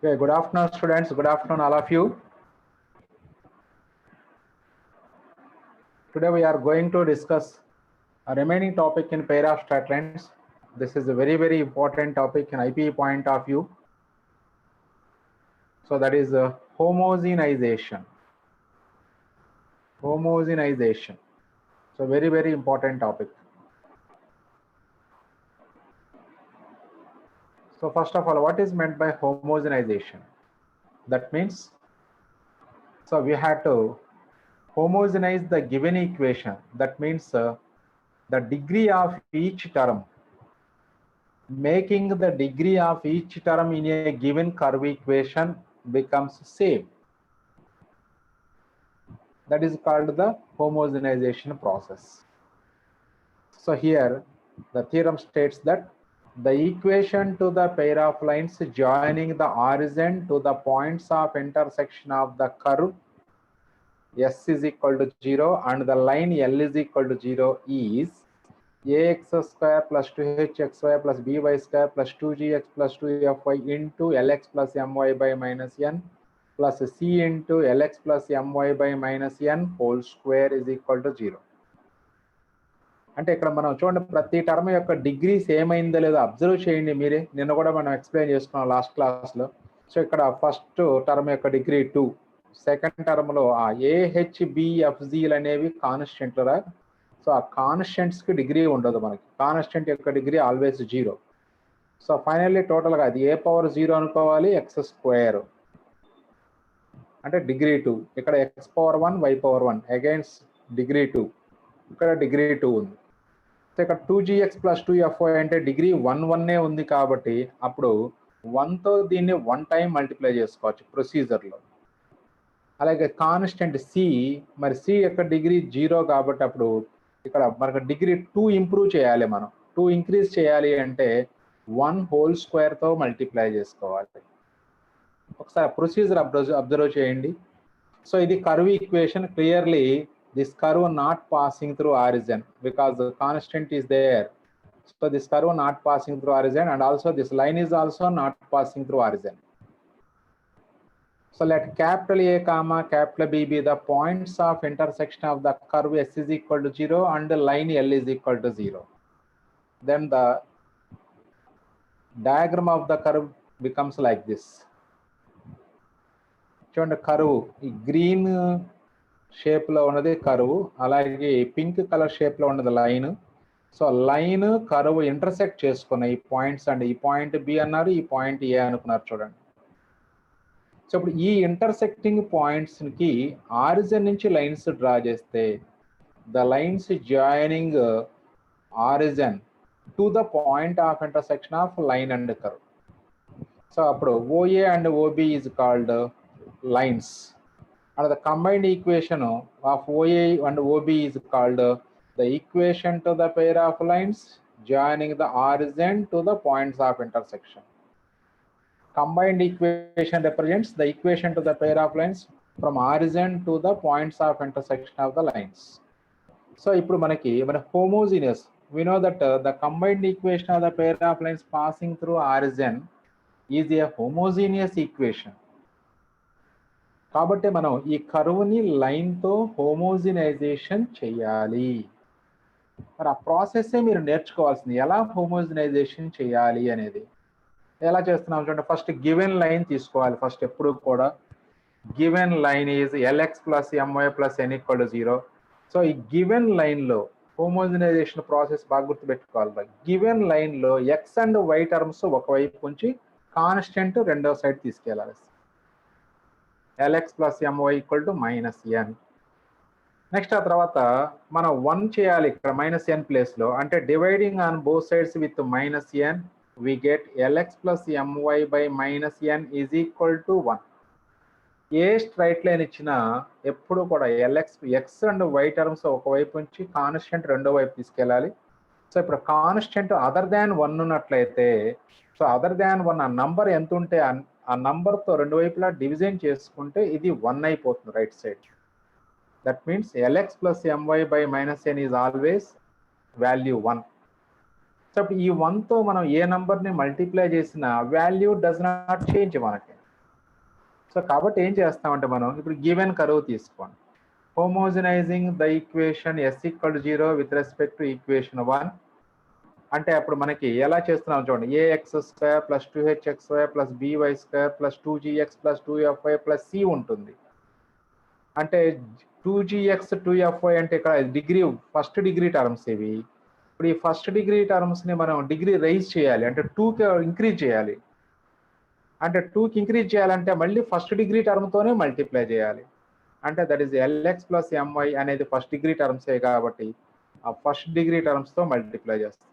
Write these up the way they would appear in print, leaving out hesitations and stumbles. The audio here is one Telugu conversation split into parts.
Okay, good afternoon, students. Good afternoon, all of you. Today we are going to discuss a remaining topic in pair of straight lines. This is a very important topic in IPE point of view. So that is homogenization. Homogenization. So very important topic. So first of all, what is meant by homogenization? That means, so we have to homogenize the given equation. That means the degree of each term, making the degree of each term in a given curve equation becomes same. That is called the homogenization process. So here the theorem states that the equation to the pair of lines joining the origin to the points of intersection of the curve S is equal to 0 and the line L is equal to 0 is ax square plus 2hxy plus by square plus 2gx plus 2fy into lx plus my by minus n plus c into lx plus my by minus n whole square is equal to 0. అంటే ఇక్కడ మనం చూడండి, ప్రతి టర్మ్ యొక్క డిగ్రీ సేమ్ అయిందో లేదో అబ్జర్వ్ చేయండి మీరే. నిన్న కూడా మనం ఎక్స్ప్లెయిన్ చేసుకున్నాం లాస్ట్ క్లాస్లో. సో ఇక్కడ ఫస్ట్ టర్మ్ యొక్క డిగ్రీ 2, సెకండ్ టర్మ్లో ఆ ఏహెచ్బిఎఫ్జీలు అనేవి కాన్స్టెంట్లరా. సో ఆ కాన్స్టెంట్స్కి డిగ్రీ ఉండదు మనకి. కాన్స్టెంట్ యొక్క డిగ్రీ ఆల్వేస్ 0. సో ఫైనల్లీ టోటల్గా అది ఏ పవర్ 0 అనుకోవాలి, ఎక్స్ స్క్వేర్ అంటే డిగ్రీ 2. ఇక్కడ x power 1 y power 1 against degree 2, ఇక్కడ డిగ్రీ 2 ఉంది. సో ఇక్కడ 2gx ప్లస్ 2fy అంటే డిగ్రీ 1 ఉంది కాబట్టి అప్పుడు 1తో దీన్ని 1 టైం మల్టిప్లై చేసుకోవచ్చు ప్రొసీజర్లో. అలాగే కాన్స్టెంట్ సి, మరి సి యొక్క డిగ్రీ 0 కాబట్టి అప్పుడు ఇక్కడ మనకు డిగ్రీ 2 ఇంప్రూవ్ చేయాలి. మనం 2 ఇంక్రీజ్ చేయాలి అంటే 1 హోల్ స్క్వేర్తో మల్టిప్లై చేసుకోవాలి. ఒకసారి ప్రొసీజర్ అబ్జర్వ్ చేయండి. సో ఇది curve equation. Clearly this curve not passing through origin because the constant is there. So this curve not passing through origin and also this line is also not passing through origin. So let capital A comma capital B be the points of intersection of the curve S is equal to 0 and the line L is equal to 0. Then the diagram of the curve becomes like this. చూడండి, కర్వ్ ఈ గ్రీన్ షేప్లో ఉన్నది కరువు, అలాగే పింక్ కలర్ షేప్లో ఉన్నది లైన్. సో లైన్ కరువు ఇంటర్సెక్ట్ చేసుకున్న ఈ పాయింట్స్ అండి. ఈ పాయింట్ బి అన్నారు, ఈ పాయింట్ ఏ అనుకున్నారు చూడండి. సో ఇప్పుడు ఈ ఇంటర్సెక్టింగ్ పాయింట్స్కి ఆరిజిన్ నుంచి లైన్స్ డ్రా చేస్తే the lines joining origin to the point of intersection of line and curve. So అప్పుడు OA and OB is called lines. And the combined equation of OA and OB is called the equation to the pair of lines joining the origin to the points of intersection. Combined equation represents the equation to the pair of lines from origin to the points of intersection of the lines. So ఇప్పుడు మనకి homogeneous, we know that the combined equation of the pair of lines passing through origin is a homogeneous equation. కాబట్టి మనం ఈ కర్వ్ని లైన్తో హోమోజినైజేషన్ చేయాలి. మరి ఆ ప్రాసెస్సే మీరు నేర్చుకోవాల్సింది, ఎలా హోమోజినైజేషన్ చేయాలి అనేది. ఎలా చేస్తున్నాం చూడండి, ఫస్ట్ గివెన్ లైన్ తీసుకోవాలి. ఫస్ట్ ఎప్పుడు కూడా given line is l x plus m y plus n equal to 0. So ఈ గివెన్ లైన్లో హోమోజినైజేషన్ ప్రాసెస్ బాగా గుర్తుపెట్టుకోవాలి. గివెన్ లైన్లో ఎక్స్ అండ్ వై టర్మ్స్ ఒకవైపు ఉంచి కాన్స్టెంట్ రెండో సైడ్ తీసుకెళ్ళాలి. lx plus my equal to minus n. Next ఆ తర్వాత మనం 1 చేయాలి ఇక్కడ మైనస్ ఎన్ ప్లేస్లో. అంటే dividing on both sides with minus n we get lx plus my by minus n is equal to 1. A straight line ఇచ్చినా ఎప్పుడు కూడా ఎక్స్ అండ్ వై టర్మ్స్ ఒకవైపు నుంచి కాన్స్టెంట్ రెండో వైపు తీసుకెళ్ళాలి. సో ఇప్పుడు కాన్స్టెంట్ అదర్ దాన్ 1 ఉన్నట్లయితే, సో అదర్ దాన్ 1 ఆ నంబర్ ఎంత ఉంటే ఆ నంబర్తో రెండు వైపులా డివిజన్ చేసుకుంటే ఇది 1 అయిపోతుంది right side. That means l x plus m y by minus n is always value 1. So ఈ 1తో మనం ఏ నంబర్ని మల్టిప్లై చేసిన వాల్యూ డస్ నాట్ చేంజ్ మనకి. సో కాబట్టి ఏం చేస్తామంటే మనం ఇప్పుడు గివెన్ కర్వ్ తీసుకోండి. Homogenizing the equation s equal to 0 with respect to equation 1 అంటే అప్పుడు మనకి ఎలా చేస్తున్నాం చూడండి, ax² plus 2hx² plus by² plus 2gx plus 2fy plus c ఉంటుంది. అంటే 2gx 2fy అంటే ఇక్కడ డిగ్రీ ఫస్ట్ డిగ్రీ టర్మ్స్ ఇవి. ఇప్పుడు ఈ ఫస్ట్ డిగ్రీ టర్మ్స్ ని మనం డిగ్రీ రైజ్ చేయాలి, అంటే 2కి ఇంక్రీజ్ చేయాలి. అంటే 2కి ఇంక్రీజ్ చేయాలంటే మళ్ళీ ఫస్ట్ డిగ్రీ టర్మ్తోనే మల్టిప్లై చేయాలి. అంటే that is lx plus my అనేది ఫస్ట్ డిగ్రీ టర్మ్సే కాబట్టి ఆ ఫస్ట్ డిగ్రీ టర్మ్స్తో మల్టిప్లై చేస్తాం.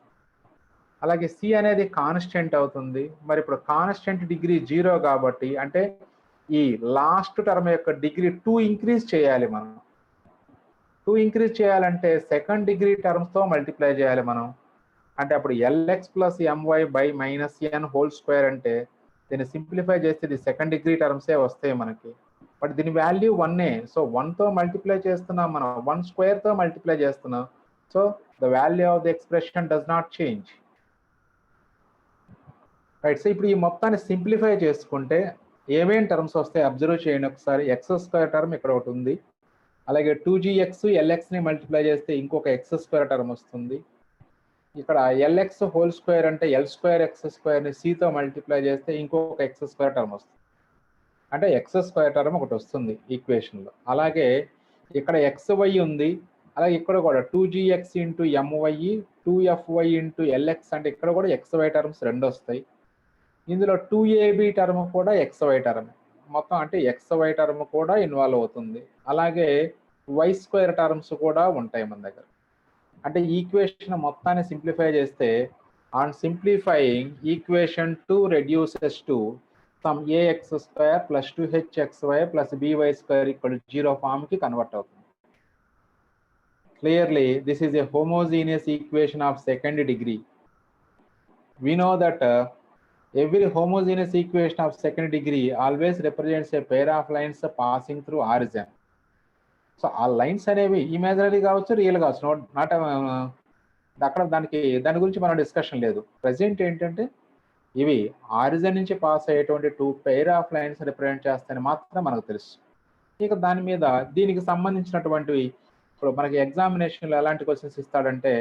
అలాగే సి అనేది కాన్స్టెంట్ అవుతుంది. మరి ఇప్పుడు కాన్స్టెంట్ డిగ్రీ 0 కాబట్టి అంటే ఈ లాస్ట్ టర్మ్ యొక్క డిగ్రీ 2 ఇంక్రీజ్ చేయాలి మనం. 2 ఇంక్రీజ్ చేయాలంటే సెకండ్ డిగ్రీ టర్మ్స్తో మల్టిప్లై చేయాలి మనం. అంటే అప్పుడు lx plus my by minus n whole square అంటే దీన్ని సింప్లిఫై చేస్తే ఇది సెకండ్ డిగ్రీ టర్మ్సే వస్తాయి మనకి. బట్ దీని వాల్యూ 1ఏ. సో 1తో మల్టిప్లై చేస్తున్నాం మనం, 1 స్క్వేర్తో మల్టిప్లై చేస్తున్నాం. So the value of the expression does not change. Right. So ఇప్పుడు ఈ మొత్తాన్ని సింప్లిఫై చేసుకుంటే ఏమేం టర్మ్స్ వస్తాయి అబ్జర్వ్ చేయండి ఒకసారి. x² టర్మ్ ఇక్కడ ఒకటి ఉంది. అలాగే 2gx lxని మల్టిప్లై చేస్తే ఇంకొక x² టర్మ్ వస్తుంది. ఇక్కడ lx హోల్ స్క్వేర్ అంటే l²x²ని cతో మల్టిప్లై చేస్తే ఇంకొక x² టర్మ్ వస్తుంది. అంటే x² టర్మ్ ఒకటి వస్తుంది ఈక్వేషన్లో. అలాగే ఇక్కడ xy ఉంది. అలాగే ఇక్కడ కూడా 2gx into my 2fy into lx అంటే ఇక్కడ కూడా xy టర్మ్స్ రెండు వస్తాయి. ఇందులో 2ab టర్మ్ కూడా xy టర్మ్ మొత్తం అంటే xy టర్మ్ కూడా ఇన్వాల్వ్ అవుతుంది. అలాగే y² టర్మ్స్ కూడా ఉంటాయి మన దగ్గర. అంటే ఈక్వేషన్ మొత్తాన్ని సింప్లిఫై చేస్తే on simplifying equation 2 reduces to some ax² plus 2hxy plus by² equal 0 form కి కన్వర్ట్ అవుతుంది. Clearly, this is a homogeneous equation of second degree. We know that every homogeneous equation of second degree always represents a pair of lines passing through origin. So ఆ లైన్స్ అనేవి ఇమాజినరీ కావచ్చు, రియల్ కావచ్చు. నాట్ అక్కడ దాని గురించి మనం డిస్కషన్ లేదు. ప్రజెంట్ ఏంటంటే ఇవి ఆరిజిన్ నుంచి పాస్ అయ్యేటువంటి 2 పెయిర్ ఆఫ్ లైన్స్ రిప్రజెంట్ చేస్తాయని మాత్రం మనకు తెలుసు. ఇక దాని మీద దీనికి సంబంధించినటువంటివి ఇప్పుడు మనకి ఎగ్జామినేషన్లో ఎలాంటి క్వశ్చన్స్ ఇస్తాడంటే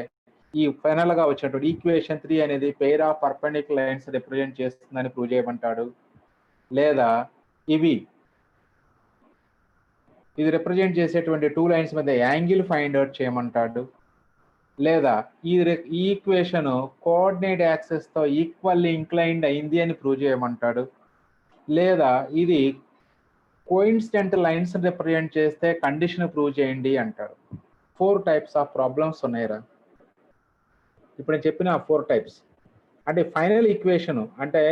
ఈ ఫైనల్ గా వచ్చినటువంటి ఈక్వేషన్ 3 అనేది pair of perpendicular lines represent చేస్తుందని ప్రూవ్ చేయమంటాడు. లేదా ఇది రిప్రజెంట్ చేసేటువంటి 2 లైన్స్ మధ్య యాంగిల్ ఫైండ్ అవుట్ చేయమంటాడు. లేదా ఈ ఈక్వేషన్ కోఆర్డినేట్ యాక్సెస్ తో ఈక్వల్లీ ఇంక్లైన్డ్ అయింది అని ప్రూవ్ చేయమంటాడు. లేదా ఇది కోఇన్సిడెంట్ లైన్స్ రిప్రజెంట్ చేస్తే కండిషన్ ప్రూవ్ చేయండి అంటాడు. 4 టైప్స్ ఆఫ్ ప్రాబ్లమ్స్ ఉన్నాయిరా. ఇప్పుడు నేను చెప్పిన 4 టైప్స్ అంటే ఫైనల్ ఈక్వేషన్ అంటే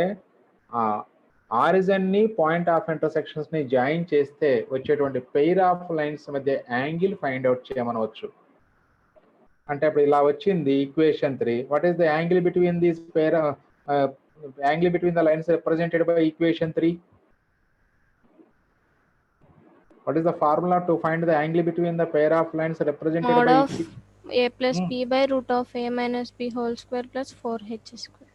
ఆరిజిన్ ని పాయింట్ ఆఫ్ ఇంటర్సెక్షన్స్ ని జాయిన్ చేస్తే వచ్చేటువంటి పెయిర్ ఆఫ్ లైన్స్ మధ్య యాంగిల్ ఫైండ్ అవుట్ చేయమనవచ్చు. అంటే ఇప్పుడు ఇలా వచ్చింది equation 3. What is the angle between these angle between the lines represented by equation 3? What is the formula to find the angle between the pair of lines represented mod by of a plus b by root of a minus b whole square plus 4h square.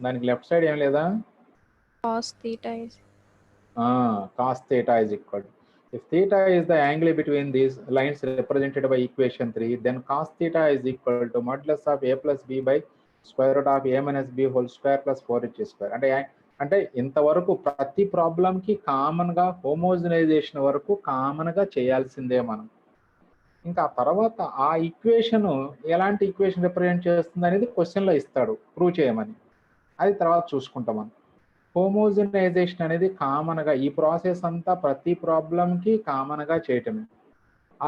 దానికి లెఫ్ట్ సైడ్ ఏం లేదా? Cos theta is cos theta is equal to, if theta is the angle between these lines represented by equation 3, then cos theta is equal to modulus of a plus b by square root of a minus b whole square plus 4h square. అంటే ఇంతవరకు ప్రతి ప్రాబ్లంకి కామన్గా హోమోజనైజేషన్ వరకు కామన్గా చేయాల్సిందే మనం. ఇంకా తర్వాత ఆ ఈక్వేషన్ ఎలాంటి ఈక్వేషన్ రిప్రజెంట్ చేస్తుంది అనేది క్వశ్చన్లో ఇస్తాడు ప్రూవ్ చేయమని, అది తర్వాత చూసుకుంటాం మనం. హోమోజనైజేషన్ అనేది కామన్గా ఈ ప్రాసెస్ అంతా ప్రతి ప్రాబ్లంకి కామన్గా చేయటమే.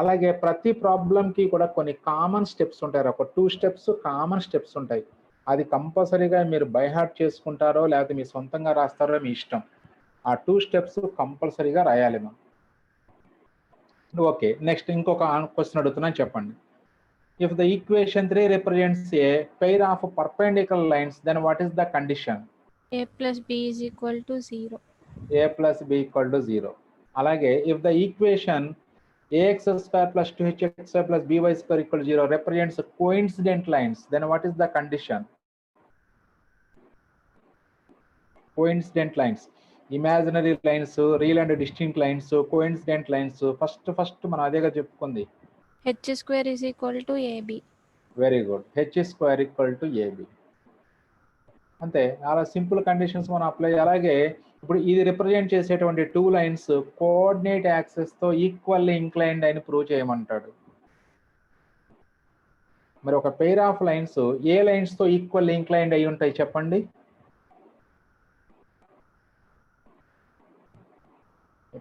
అలాగే ప్రతి ప్రాబ్లంకి కూడా కొన్ని కామన్ స్టెప్స్ ఉంటాయి. ఒక 2 స్టెప్స్ కామన్ స్టెప్స్ ఉంటాయి. అది కంపల్సరీగా మీరు బై హార్ట్ చేసుకుంటారో లేకపోతే మీ సొంతంగా రాస్తారో మీ ఇష్టం. ఆ 2 స్టెప్స్ కంపల్సరీగా రాయాలి మనం. ఓకే, నెక్స్ట్ ఇంకొక క్వశ్చన్ అడుగుతున్నా, చెప్పండి. If the equation 3 represents a pair of perpendicular lines, then what is the condition? a plus b is equal to 0. a plus b equal to 0. అలాగే if the equation ax² plus 2hx² plus by² equal to 0 represents coincident lines, then what is the condition? Coincident lines. Imaginary lines, real and distinct lines, coincident lines, first మనం అదేగా చెప్పుకుంది. h square is equal to ab. Very good. H square equal to a b. అంతే, అలా సింపుల్ కండిషన్స్ మనం అప్లై. అలాగే ఇప్పుడు ఇది రిప్రజెంట్ చేసేటువంటి టూ లైన్స్ కోఆర్డినేట్ యాక్సెస్ తో ఈక్వల్లీ ఇంక్లైన్డ్ అని ప్రూవ్ చేయమంటాడు. మరి ఒక pair of lines A lines తో ఈక్వల్లీ ఇంక్లైన్డ్ అయి ఉంటాయి చెప్పండి?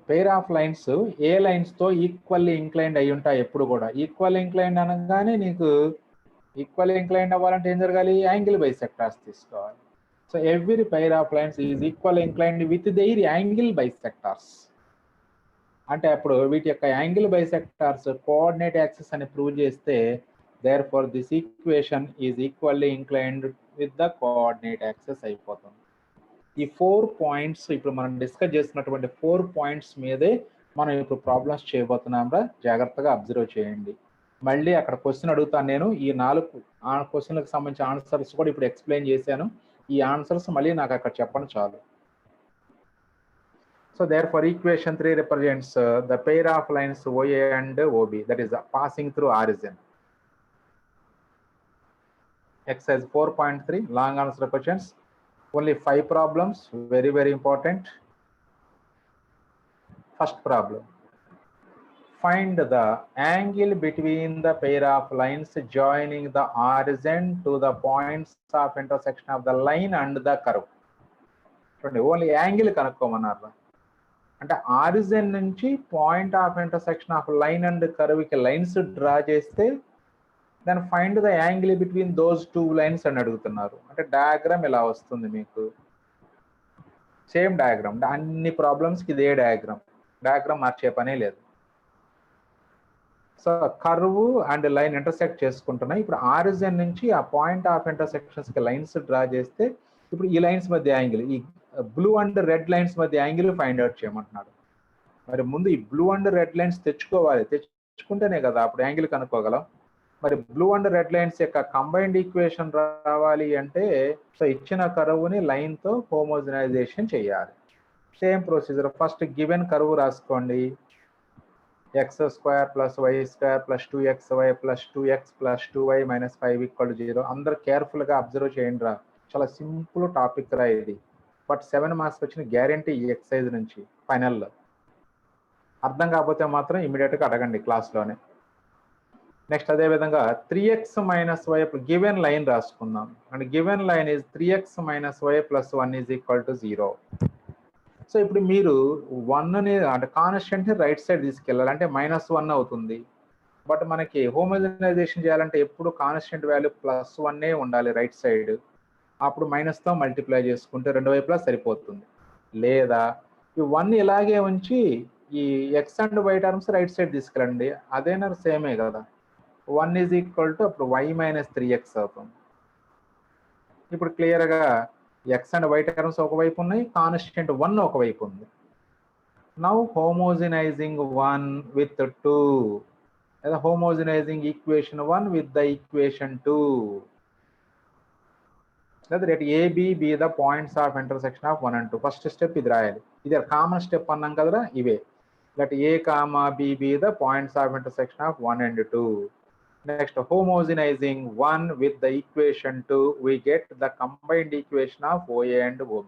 Pair of lines A lines తో ఈక్వల్లీ ఇంక్లైన్డ్ అయి ఉంటాయి ఎప్పుడు కూడా. ఈక్వల్ ఇంక్లైన్డ్ అనగానే నీకు ఈక్వల్ ఇంక్లైన్డ్ అవ్వాలంటే ఏం జరగాలి? యాంగిల్ బైసెక్టార్స్ తీసుకోవాలి. So every pair of lines is equal inclined with their angle bisectors. అంటే అప్పుడు వీటి యొక్క యాంగిల్ బైసెక్టార్స్ కోఆర్డినేట్ యాక్సిస్ అని ప్రూవ్ చేస్తే therefore this equation is equally inclined with the coordinate axis అయిపోతుంది. ఈ 4 పాయింట్స్ ఇప్పుడు మనం డిస్కస్ చేస్తున్నటువంటి 4 పాయింట్స్ మీదే మనం ఇప్పుడు ప్రాబ్లమ్స్ చేయబోతున్నాం రా, జాగ్రత్తగా అబ్జర్వ్ చేయండి. మళ్ళీ అక్కడ క్వశ్చన్ అడుగుతాను నేను. ఈ 4 క్వశ్చన్లకు సంబంధించిన ఆన్సర్స్ కూడా ఇప్పుడు ఎక్స్ప్లెయిన్ చేశాను. ఈ ఆన్సర్స్ మళ్ళీ నాకు అక్కడ చెప్పండి చాలు. So therefore equation 3 represents the pair of lines OA and OB, that is passing through origin. Exercise 4.3 long answer questions. Only 5 problems, very important. First problem. Find the angle between the pair of lines joining the origin to the points of intersection of the line and the curve. Only angle కనుక్కోమన్నారు. అంటే ఆరిజిన్ నుంచి point of intersection of line and curve కి లైన్స్ డ్రా చేస్తే then find the angle between those 2 lines అని అడుగుతున్నారు. అంటే డయాగ్రామ్ ఇలా వస్తుంది మీకు. సేమ్ డయాగ్రామ్, అన్ని ప్రాబ్లమ్స్కి ఇదే డయాగ్రామ్ మార్చే పనే లేదు. So curve and line intersect చేసుకుంటున్నాయి. ఇప్పుడు ఆరిజిన్ నుంచి ఆ పాయింట్ ఆఫ్ ఇంటర్సెక్షన్స్ కి లైన్స్ డ్రా చేస్తే ఇప్పుడు ఈ లైన్స్ మధ్య యాంగిల్, ఈ బ్లూ అండ్ రెడ్ లైన్స్ మధ్య యాంగిల్ ఫైండ్ అవుట్ చేయమంటున్నాడు. మరి ముందు ఈ బ్లూ అండ్ రెడ్ లైన్స్ తెచ్చుకోవాలి, తెచ్చుకుంటేనే కదా అప్పుడు యాంగిల్ కనుక్కోగలం. మరి బ్లూ అండ్ రెడ్ లైన్స్ యొక్క కంబైన్డ్ ఈక్వేషన్ రావాలి అంటే సో ఇచ్చిన కర్వ్ని లైన్ తో హోమోజనైజేషన్ చేయాలి. Same procedure. First given curve రాసుకోండి. x² + y² + 2xy + 2x + 2y - 5 = 0. అందరు కేర్ఫుల్ గా అబ్జర్వ్ చేయండి రా, చాలా సింపుల్ టాపిక్ రా ఇది. బట్ 7 మార్క్స్ వచ్చిన గ్యారంటీ ఈ ఎక్సర్సైజ్ నుంచి ఫైనల్లో. అర్థం కాకపోతే మాత్రం ఇమీడియట్గా అడగండి క్లాస్లోనే. నెక్స్ట్ అదే విధంగా 3x - y గివెన్ లైన్ రాసుకుందాం. And given line is 3x - y + 1 = 0. So ఇప్పుడు మీరు 1ని అంటే కాన్స్టెంట్ని రైట్ సైడ్ తీసుకెళ్ళాలి, అంటే -1 అవుతుంది. బట్ మనకి హోమోజనైజేషన్ చేయాలంటే ఎప్పుడు కాన్స్టెంట్ వాల్యూ +1 ఉండాలి రైట్ సైడ్. అప్పుడు మైనస్తో మల్టిప్లై చేసుకుంటే రెండు వైపులా సరిపోతుంది. లేదా ఈ 1 ఇలాగే ఉంచి ఈ x and y terms right side తీసుకెళ్ళండి, అదేనా సేమే కదా. 1 = అప్పుడు y - 3x అవుతుంది. ఇప్పుడు క్లియర్గా ఎక్స్ అండ్ వై టర్మ్స్ ఒకవైపు ఉన్నాయి, కాన్స్టెంట్ 1 ఒకవైపు ఉంది. నౌ హోమోజనైజింగ్ 1 with 2, లేదా హోమోజనైజింగ్ ఈక్వేషన్ 1 with the equation 2. లేదా AB be the points of intersection of 1 and 2. First step ఇది రాయాలి. ఇది కామన్ స్టెప్ అన్నాం కదరా, ఇవే. let A, B be the points of intersection of 1 and 2. Next, homogenizing 1 with the equation 2, we get the combined equation of OA and OB.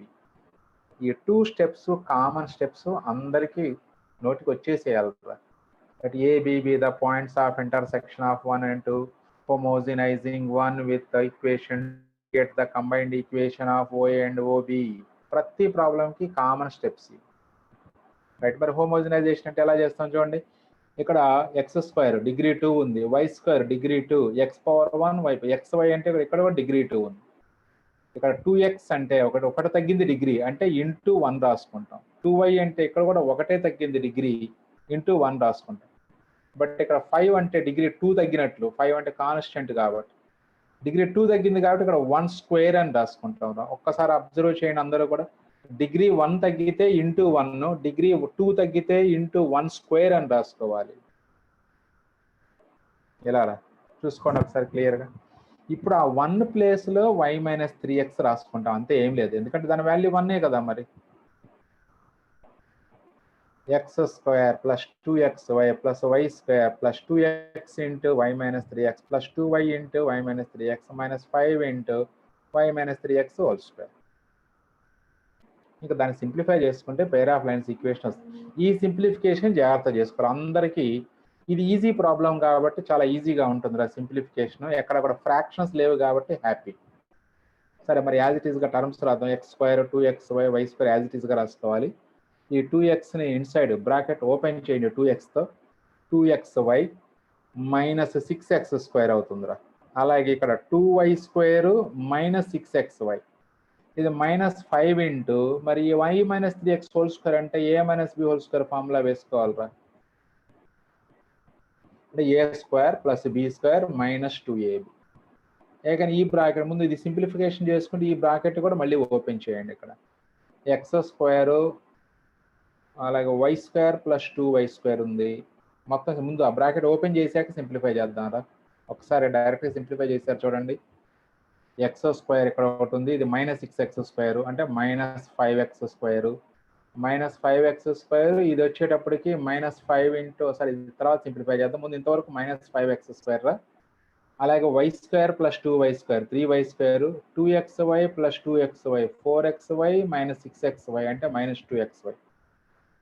ఈ 2 steps కామన్ స్టెప్స్ అందరికి నోటికి వచ్చేసేయాలి. let A, B be the points of intersection of 1 and 2. Homogenizing 1 with the equation, get the combined equation of OA and OB. ప్రతి ప్రాబ్లంకి కామన్ స్టెప్స్ రైట్. మరి హోమోజనైజేషన్ అంటే ఎలా చేస్తాం చూడండి. ఇక్కడ x² డిగ్రీ 2 ఉంది, y² డిగ్రీ 2, x⁴1 వైపు xy అంటే ఇక్కడ కూడా డిగ్రీ 2 ఉంది. ఇక్కడ 2x అంటే ఒకటి తగ్గింది డిగ్రీ అంటే ఇంటూ 1 రాసుకుంటాం. 2y అంటే ఇక్కడ కూడా ఒకటే తగ్గింది డిగ్రీ ఇంటూ 1 రాసుకుంటాం. బట్ ఇక్కడ 5 అంటే డిగ్రీ 2 తగ్గినట్లు, 5 అంటే కాన్స్టెంట్ కాబట్టి డిగ్రీ 2 తగ్గింది కాబట్టి ఇక్కడ 1² అని రాసుకుంటాం. ఒక్కసారి అబ్జర్వ్ చేయండి అందరూ కూడా. డిగ్రీ 1 తగ్గితే ఇంటూ 1, డిగ్రీ 2 తగ్గితే ఇంటూ 1² అని రాసుకోవాలి. ఎలా రా చూసుకోండి ఒకసారి క్లియర్గా. ఇప్పుడు ఆ 1 ప్లేస్లో y - 3x రాసుకుంటాం, అంతే, ఏం లేదు. ఎందుకంటే దాని వాల్యూ 1 కదా. మరి x square plus 2xy plus y square plus 2x into y minus 3x plus 2y into y minus 3x minus 5 into y minus 3x whole square. ఇంకా దాన్ని సింప్లిఫై చేసుకుంటే పెయిర్ ఆఫ్ లైన్స్ ఈక్వేషన్ వస్తుంది. ఈ సింప్లిఫికేషన్ జాగ్రత్త చేసుకోవాలి. అందరికీ ఇది ఈజీ ప్రాబ్లం కాబట్టి చాలా ఈజీగా ఉంటుంది సింప్లిఫికేషన్. ఎక్కడ కూడా ఫ్రాక్షన్స్ లేవు కాబట్టి హ్యాపీ. సరే, మరి యాజ్ ఇట్ ఈస్గా టర్మ్స్ రాద్దాం. x square 2xy y square as it ఈస్గా రాసుకోవాలి. ఈ 2xని ఇన్సైడ్ బ్రాకెట్ ఓపెన్ చేయండి 2xతో. 2xy మైనస్ 6x స్క్వేర్ అవుతుందిరా. అలాగే ఇక్కడ 2y స్క్వేర్ మైనస్ 6xy, ఇది మైనస్ 5 ఇంటూ మరి y minus 3x whole square అంటే a minus b whole square formula వేసుకోవాలిరా. అంటే a square plus b square minus 2ab. కానీ ఈ బ్రాకెట్ ముందు ఇది సింప్లిఫికేషన్ చేసుకుంటే ఈ బ్రాకెట్ కూడా మళ్ళీ ఓపెన్ చేయండి. ఇక్కడ x స్క్వేర్ అలాగే y square plus 2y square ఉంది. మొత్తం ముందు ఆ బ్రాకెట్ ఓపెన్ చేశాక సింప్లిఫై చేద్దాంరా. ఒకసారి డైరెక్ట్గా సింప్లిఫై చేశారు చూడండి. x స్క్వేర్ ఇక్కడ ఒకటి ఉంది, ఇది మైనస్ 6x స్క్వేర్ అంటే minus 5x square minus 5x square, ఇది వచ్చేటప్పటికి మైనస్ 5 ఇంటూ సారీ ఇది తర్వాత సింప్లిఫై చేద్దాం. ముందు ఇంతవరకు మైనస్ 5x స్క్వేర్ రా. అలాగే y square plus 2y square 3y square 2xy plus 2xy 4xy minus 6xy అంటే మైనస్ 2xy.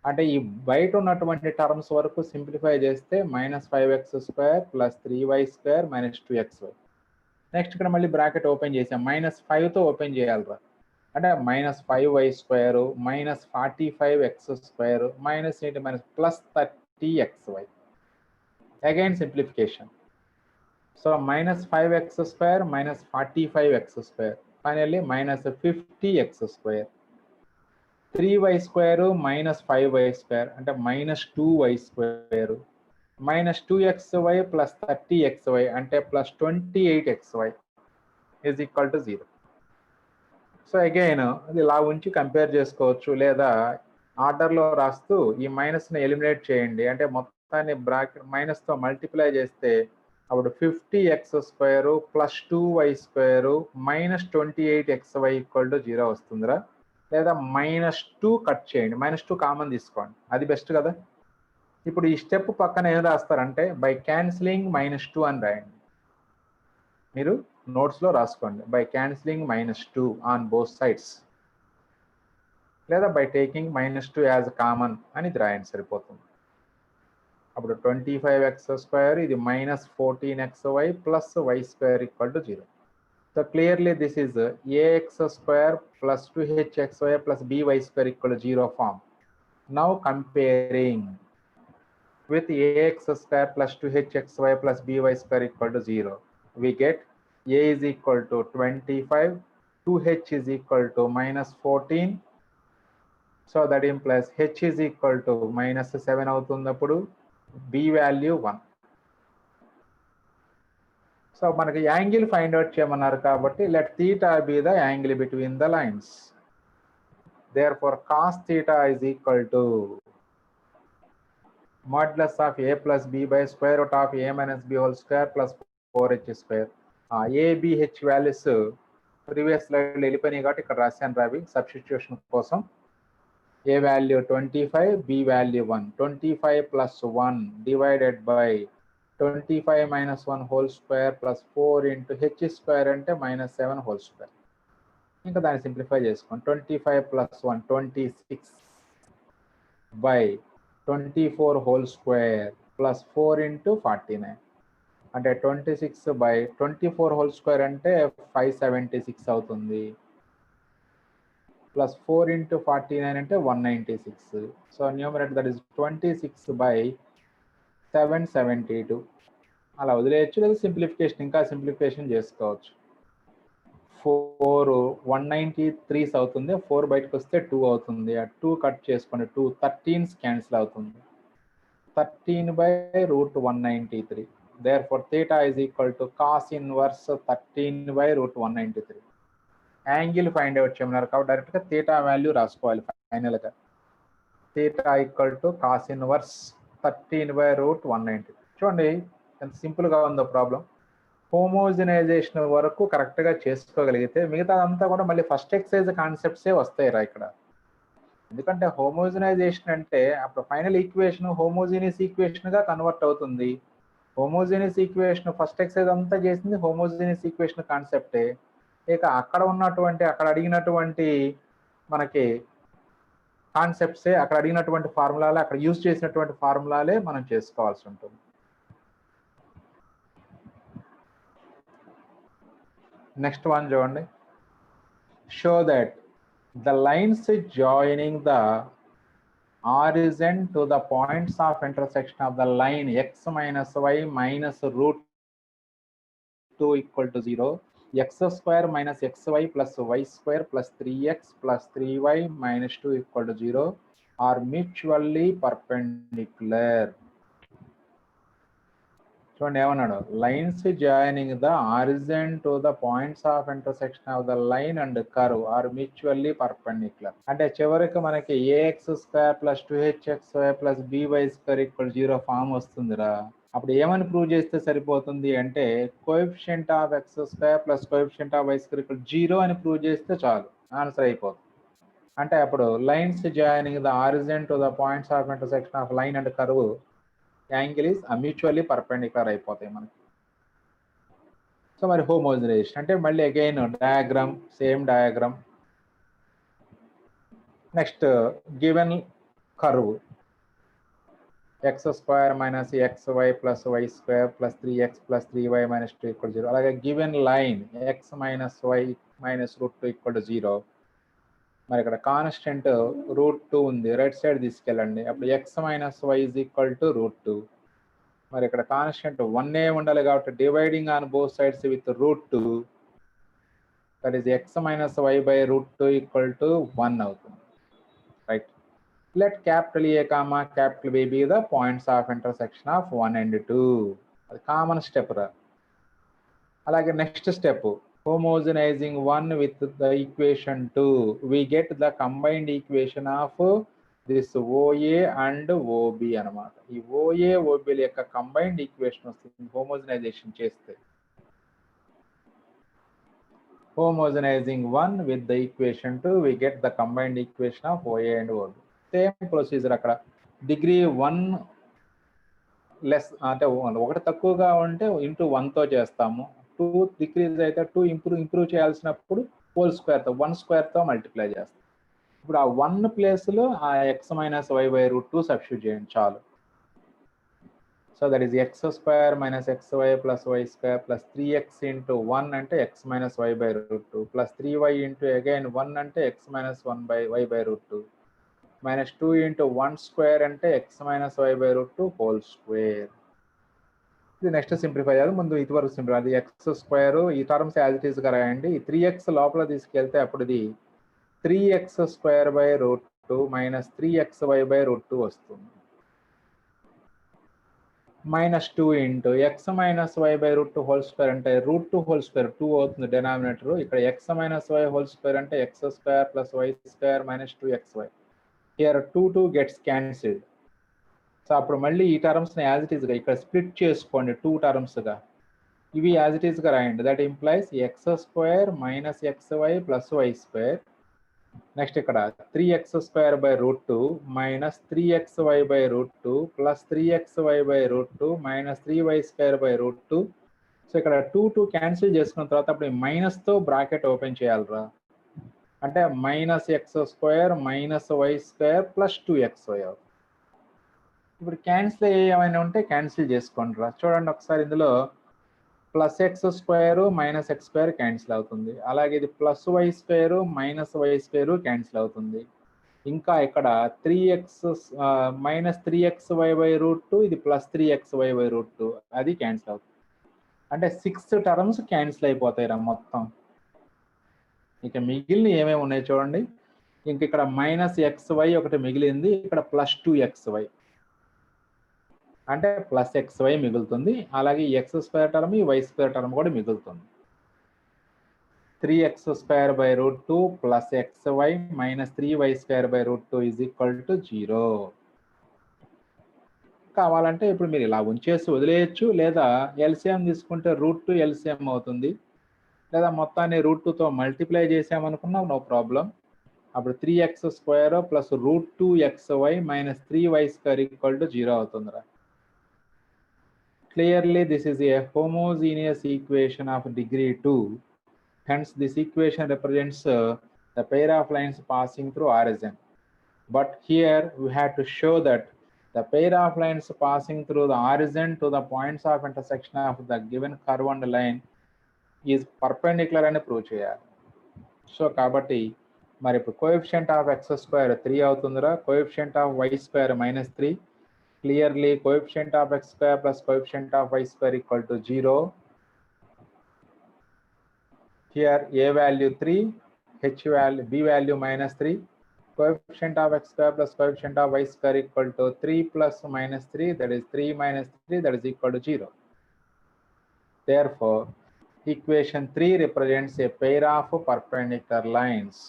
అంటే ఈ బయట ఉన్నటువంటి టర్మ్స్ వరకు సింప్లిఫై చేస్తే minus 5x square plus 3y square minus 2xy. Next ఇక్కడ మళ్ళీ బ్రాకెట్ ఓపెన్ చేసాం, మైనస్ 5తో ఓపెన్ చేయాలిరా. అంటే minus 5y square minus 45x square minus ఏంటి minus plus 30xy. Again simplification. So minus 5x square minus 45x square finally minus 50x square. 3y square minus 5y square అంటే minus 2y square minus 2xy plus 30xy అంటే plus 28xy is equal to 0. So again అది ఇలా ఉంచి కంపేర్ చేసుకోవచ్చు, లేదా ఆర్డర్లో రాస్తూ ఈ మైనస్ని ఎలిమినేట్ చేయండి. అంటే మొత్తాన్ని బ్రాకెట్ మైనస్తో మల్టిప్లై చేస్తే అప్పుడు 50x square plus 2y square minus 28xy equal to 0 వస్తుందిరా. లేదా మైనస్ 2 కట్ చేయండి, మైనస్ 2 కామన్ తీసుకోండి, అది బెస్ట్ కదా. ఇప్పుడు ఈ స్టెప్ పక్కన ఏం రాస్తారంటే బై క్యాన్సిలింగ్ మైనస్ 2 అని రాయండి. మీరు నోట్స్లో రాసుకోండి by cancelling minus 2 on both sides, లేదా by taking minus 2 as common అని రాయండి సరిపోతుంది. అప్పుడు 25x స్క్వేర్ ఇది minus 14xy plus y square equal to 0. So clearly this is ax square plus 2hxy plus by square equal to 0 form. Now comparing with ax square plus 2hxy plus by square equal to 0. We get a is equal to 25, 2h is equal to minus 14. So that implies h is equal to minus 7 అవుతున్నప్పుడు b value 1. సో మనకి యాంగిల్ ఫైండ్ అవుట్ చేయమన్నారు కాబట్టి let theta be the angle between the lines. Therefore cos theta is equal to modulus of a plus b by square root of a minus b whole square plus 4h square. a b h values previous స్లైడ్లో వెళ్ళిపోయినాయి కాబట్టి ఇక్కడ రాశాను రావి సబ్స్టిట్యూషన్ కోసం. a value 25, b value 1. 25 plus 1 divided by 25 minus 1 whole square plus 4 into H square అంటే మైనస్ 7 హోల్ స్క్వేర్. ఇంకా దాన్ని సింప్లిఫై చేసుకోండి. 25 plus 1 26 by 24 whole square plus 4 into 49 అంటే 26 బై 24 హోల్ స్క్వేర్ అంటే 576 అవుతుంది. ప్లస్ 4 ఇంటూ 49 అంటే 196. So numerator that is 26 by 772. అలా వదిలేయచ్చు, లేదా సింప్లిఫికేషన్ ఇంకా సింప్లిఫికేషన్ చేసుకోవచ్చు. 4 193 అవుతుంది, 4 బయటకు వస్తే 2 అవుతుంది. ఆ 2 కట్ చేసుకోండి, 2 13 క్యాన్సిల్ అవుతుంది. 13 by root 193. Therefore theta is equal to cos inverse 13 by root 193. Angle find out చేయమన్నారు కాబట్టి డైరెక్ట్గా థీటా వాల్యూ రాసుకోవాలి ఫైనల్గా. Theta equal to cos inverse 13 by root 193. చూడండి ఎంత సింపుల్గా ఉందో ప్రాబ్లం. హోమోజనైజేషన్ వరకు కరెక్ట్గా చేసుకోగలిగితే మిగతా అంతా కూడా మళ్ళీ ఫస్ట్ ఎక్సైజ్ కాన్సెప్ట్సే వస్తాయి రా. ఇక్కడ ఎందుకంటే హోమోజనైజేషన్ అంటే అప్పుడు ఫైనల్ ఈక్వేషన్ హోమోజీనియస్ ఈక్వేషన్గా కన్వర్ట్ అవుతుంది. హోమోజీనియస్ ఈక్వేషన్ ఫస్ట్ ఎక్సైజ్ అంతా చేసింది హోమోజీనియస్ ఈక్వేషన్ కాన్సెప్టే. ఇక అక్కడ అడిగినటువంటి మనకి కాన్సెప్ట్సే, అక్కడ అడిగినటువంటి ఫార్ములాలే, అక్కడ యూజ్ చేసినటువంటి ఫార్ములాలే మనం చేసుకోవాల్సి ఉంటుంది. నెక్స్ట్ వన్ చూడండి. Show that the lines joining the origin to the points of intersection of the line x minus y minus root 2 equal to 0, x square minus xy plus y square plus 3x plus 3y minus 2 equal to 0 are mutually perpendicular. చూడండి ఏమన్నాడు, lines joining the origin to the points of intersection of the line and curve are mutually perpendicular. అంటే చివరికి మనకి a x square plus 2hxy plus b y square equal 0 form వస్తుందిరా. అప్పుడు ఏమని ప్రూవ్ చేస్తే సరిపోతుంది అంటే coefficient of x square plus coefficient of y square equal 0 అని ప్రూవ్ చేస్తే చాలు, ఆన్సర్ అయిపోతుంది. అంటే అప్పుడు lines joining the origin to the points of intersection of line and curve angle is mutually perpendicular అయిపోతాయి మనకి. సో మరి హోమోజనైజేషన్ అంటే మళ్ళీ again diagram, same diagram. Next given curve x square minus xy plus y square plus 3x plus 3y minus 2 equal 0. అలాగే given line x minus y minus root 2 equal 0. మరి ఇక్కడ కాన్స్టెంట్ రూట్ 2 ఉంది, రైట్ సైడ్ తీసుకెళ్ళండి. అప్పుడు x minus y is equal to root 2. మరి ఇక్కడ కాన్స్టెంట్ 1 ఉండాలి కాబట్టి dividing on both sides with root 2, that is x minus y by root 2 equal to 1 అవుతుంది. Right. Let capital A comma capital B B the points of intersection of 1 and 2. అది కామన్ స్టెప్ రా. అలాగే next step homogenizing 1 with the equation 2, we get the combined equation of this OA and OB అనమాట. ఈ OA OB యొక్క కంబైన్డ్ ఈక్వేషన్ వస్తుంది హోమోజనైజేషన్ చేస్తే. హోమోజనైజింగ్ 1 with the equation 2, we get the combined equation of OA and OB. Same procedure. అక్కడ డిగ్రీ 1 లెస్ అంటే 1 తక్కువగా ఉంటే ఇంటూ 1తో చేస్తాము. 2 డిక్రీజ్ అయితే 2 ఇంప్రూవ్ చేయాల్సినప్పుడు హోల్ స్క్వేర్తో 1 స్క్వేర్తో మల్టిప్లై చేస్తాం. ఇప్పుడు ఆ 1 ప్లేస్లో ఆ x minus y by root 2 substitute చేయండి చాలు. So that is x square minus xy plus y square plus 3x into 1 అంటే x minus y by root 2 plus 3y into again 1 అంటే x minus 1 by y by root 2 minus 2 into 1 square అంటే x minus y by root 2 whole square. ఇది నెక్స్ట్ సింప్లిఫై చేయాలి. ముందు ఇదివరకు సింప్లిఫై, అది ఎక్స్ స్క్వేర్ ఈ టర్మ్స్ యాజ్ ఇట్ ఈస్గా రాయండి. ఈ 3x లోపల తీసుకెళ్తే అప్పుడు ఇది 3x square by root 2 minus 3xy by root 2 వస్తుంది. Minus 2 into x minus y by root 2 whole square అంటే రూట్ 2 హోల్ స్క్వేర్ 2 అవుతుంది డెనామినేటర్. ఇక్కడ x minus y whole square అంటే x square plus y square minus 2xy. Here 2 gets cancelled. So అప్పుడు మళ్ళీ ఈ టర్మ్స్ని యాజ్ ఇట్ ఈస్గా ఇక్కడ స్ప్లిట్ చేసుకోండి 2 టర్మ్స్గా. ఇవి యాజ్ ఇట్ ఈస్గా రాయండి. That implies x square minus xy plus y square. Next ఇక్కడ 3x square by root 2 minus 3xy by root 2 plus 3xy by root 2 minus 3y square by root 2. So ఇక్కడ 2 క్యాన్సిల్ చేసుకున్న తర్వాత అప్పుడు మైనస్తో బ్రాకెట్ ఓపెన్ చేయాలిరా. అంటే minus x square minus y square plus 2xy అవుతుంది. ఇప్పుడు క్యాన్సిల్ ఏమైనా ఉంటే క్యాన్సిల్ చేసుకోండి రా. చూడండి ఒకసారి, ఇందులో plus x square minus x square cancel అవుతుంది. అలాగే ఇది plus y square minus y square cancel అవుతుంది. ఇంకా ఇక్కడ 3x minus 3xy by root 2, ఇది ప్లస్ 3xy బై రూట్ 2 అది క్యాన్సిల్ అవుతుంది. అంటే 6 టర్మ్స్ క్యాన్సిల్ అయిపోతాయి రా మొత్తం. ఇక మిగిలిన ఏమేమి ఉన్నాయి చూడండి. ఇంక ఇక్కడ మైనస్ xy ఒకటి మిగిలింది, ఇక్కడ ప్లస్ 2xy అంటే ప్లస్ xy మిగులుతుంది. అలాగే ఎక్స్ స్క్వేర్ టర్మ్ ఈ వై స్క్వేర్ టర్మ్ కూడా మిగులుతుంది. 3x square by root 2 plus xy minus 3y square by root 2 is equal to 0. కావాలంటే ఇప్పుడు మీరు ఇలా ఉంచేసి వదిలేయచ్చు, లేదా ఎల్సిఎం తీసుకుంటే రూట్ 2 ఎల్సిఎం అవుతుంది, లేదా మొత్తాన్ని రూట్ 2తో మల్టిప్లై చేసామనుకున్నా నో ప్రాబ్లం. అప్పుడు 3x square plus root 2xy minus 3y square equal to 0 అవుతుందిరా. Clearly, this is a homogeneous equation of degree 2. Hence, this equation represents the pair of lines passing through origin. But here, we have to show that the pair of lines passing through the origin to the points of intersection of the given curve and line is perpendicular అని ప్రూవ్ చేయాలి. సో కాబట్టి మరి ఇప్పుడు కోఎఫిషియంట్ ఆఫ్ ఎక్స్ స్క్వేర్ 3 అవుతుందిరా, coefficient of y square -3. Clearly, coefficient of x square plus coefficient of y square equal to 0. Here a value 3, h value, b value -3. Coefficient of x square plus coefficient of y square equal to 3 plus -3, that is 3 minus 3, that is equal to 0. Therefore, equation 3 represents a pair of perpendicular lines.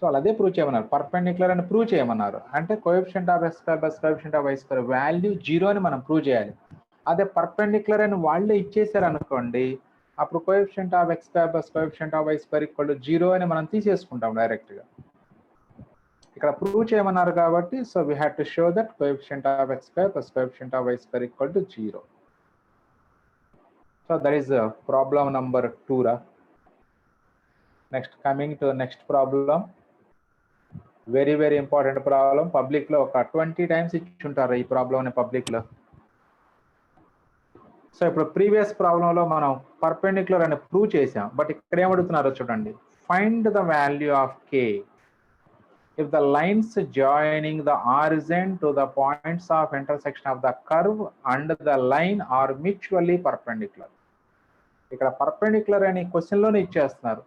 So అదే ప్రూవ్ చేయమన్నారు, పర్పెండిక్యులర్ అని ప్రూవ్ చేయమన్నారు. అంటే coefficient of x square plus coefficient of y square value 0 అని మనం ప్రూవ్ చేయాలి. అదే పర్పెండిక్యులర్ అని వాళ్ళే ఇచ్చేసారు అనుకోండి, అప్పుడు coefficient of x square plus coefficient of y square equal to 0 అని మనం తీసేసుకుంటాం డైరెక్ట్గా. ఇక్కడ ప్రూవ్ చేయమన్నారు కాబట్టి so we have to show that coefficient of x square plus coefficient of y square equal to 0. So that is problem number 2 రా. Next coming to next problem, very very important problem. Public లో ఒక 20 టైమ్స్ ఇచ్చుంటారు ఈ ప్రాబ్లం పబ్లిక్ లో. సో ఇప్పుడు ప్రీవియస్ ప్రాబ్లంలో మనం పర్పెండిక్యులర్ అని ప్రూవ్ చేసాం, బట్ ఇక్కడ ఏమడుగుతున్నారో చూడండి. Find the value of k if the lines joining the origin to the points of intersection of the curve and the line are mutually perpendicular. ఇక్కడ పర్పెండిక్యులర్ అని క్వశ్చన్ లోనే ఇచ్చేస్తున్నారు.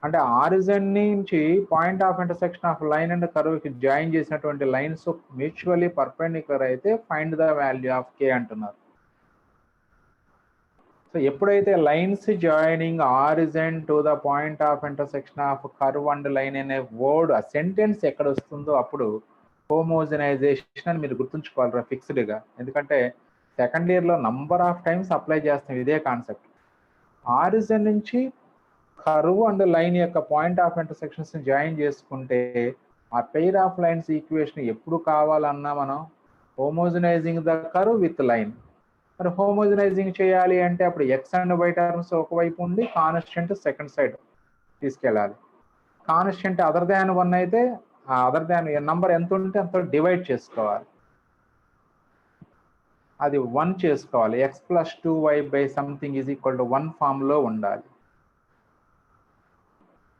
అంటే ఆరిజిన్ నుంచి point of intersection of line and curve కి జాయిన్ చేసినటువంటి లైన్స్ మ్యూచువల్లీ పర్పెండిక్యులర్ అయితే find the value of k అంటున్నారు. సో ఎప్పుడైతే lines joining origin to the point of intersection of curve and line అనే వర్డ్ ఆ సెంటెన్స్ ఎక్కడ వస్తుందో అప్పుడు హోమోజనైజేషన్ అని మీరు గుర్తుంచుకోవాలి ఫిక్స్డ్గా. ఎందుకంటే సెకండ్ ఇయర్లో నంబర్ ఆఫ్ టైమ్స్ అప్లై చేస్తాం ఇదే కాన్సెప్ట్. ఆరిజిన్ నుంచి కర్వ్ అండ్ లైన్ యొక్క పాయింట్ ఆఫ్ ఇంటర్సెక్షన్స్ జాయిన్ చేసుకుంటే ఆ పెయిర్ ఆఫ్ లైన్స్ ఈక్వేషన్ ఎప్పుడు కావాలన్నా మనం హోమోజనైజింగ్ ద కర్వ్ విత్ లైన్. మరి హోమోజనైజింగ్ చేయాలి అంటే అప్పుడు ఎక్స్ అండ్ వై టర్మ్స్ ఒకవైపు ఉండి కాన్స్టెంట్ సెకండ్ సైడ్ తీసుకెళ్ళాలి. కాన్స్టెంట్ అదర్ దాన్ 1 అయితే ఆ అదర్ దాన్ నంబర్ ఎంత ఉంటే అంత డివైడ్ చేసుకోవాలి, అది 1 చేసుకోవాలి. X plus 2y by something is equal to 1 ఫామ్లో ఉండాలి.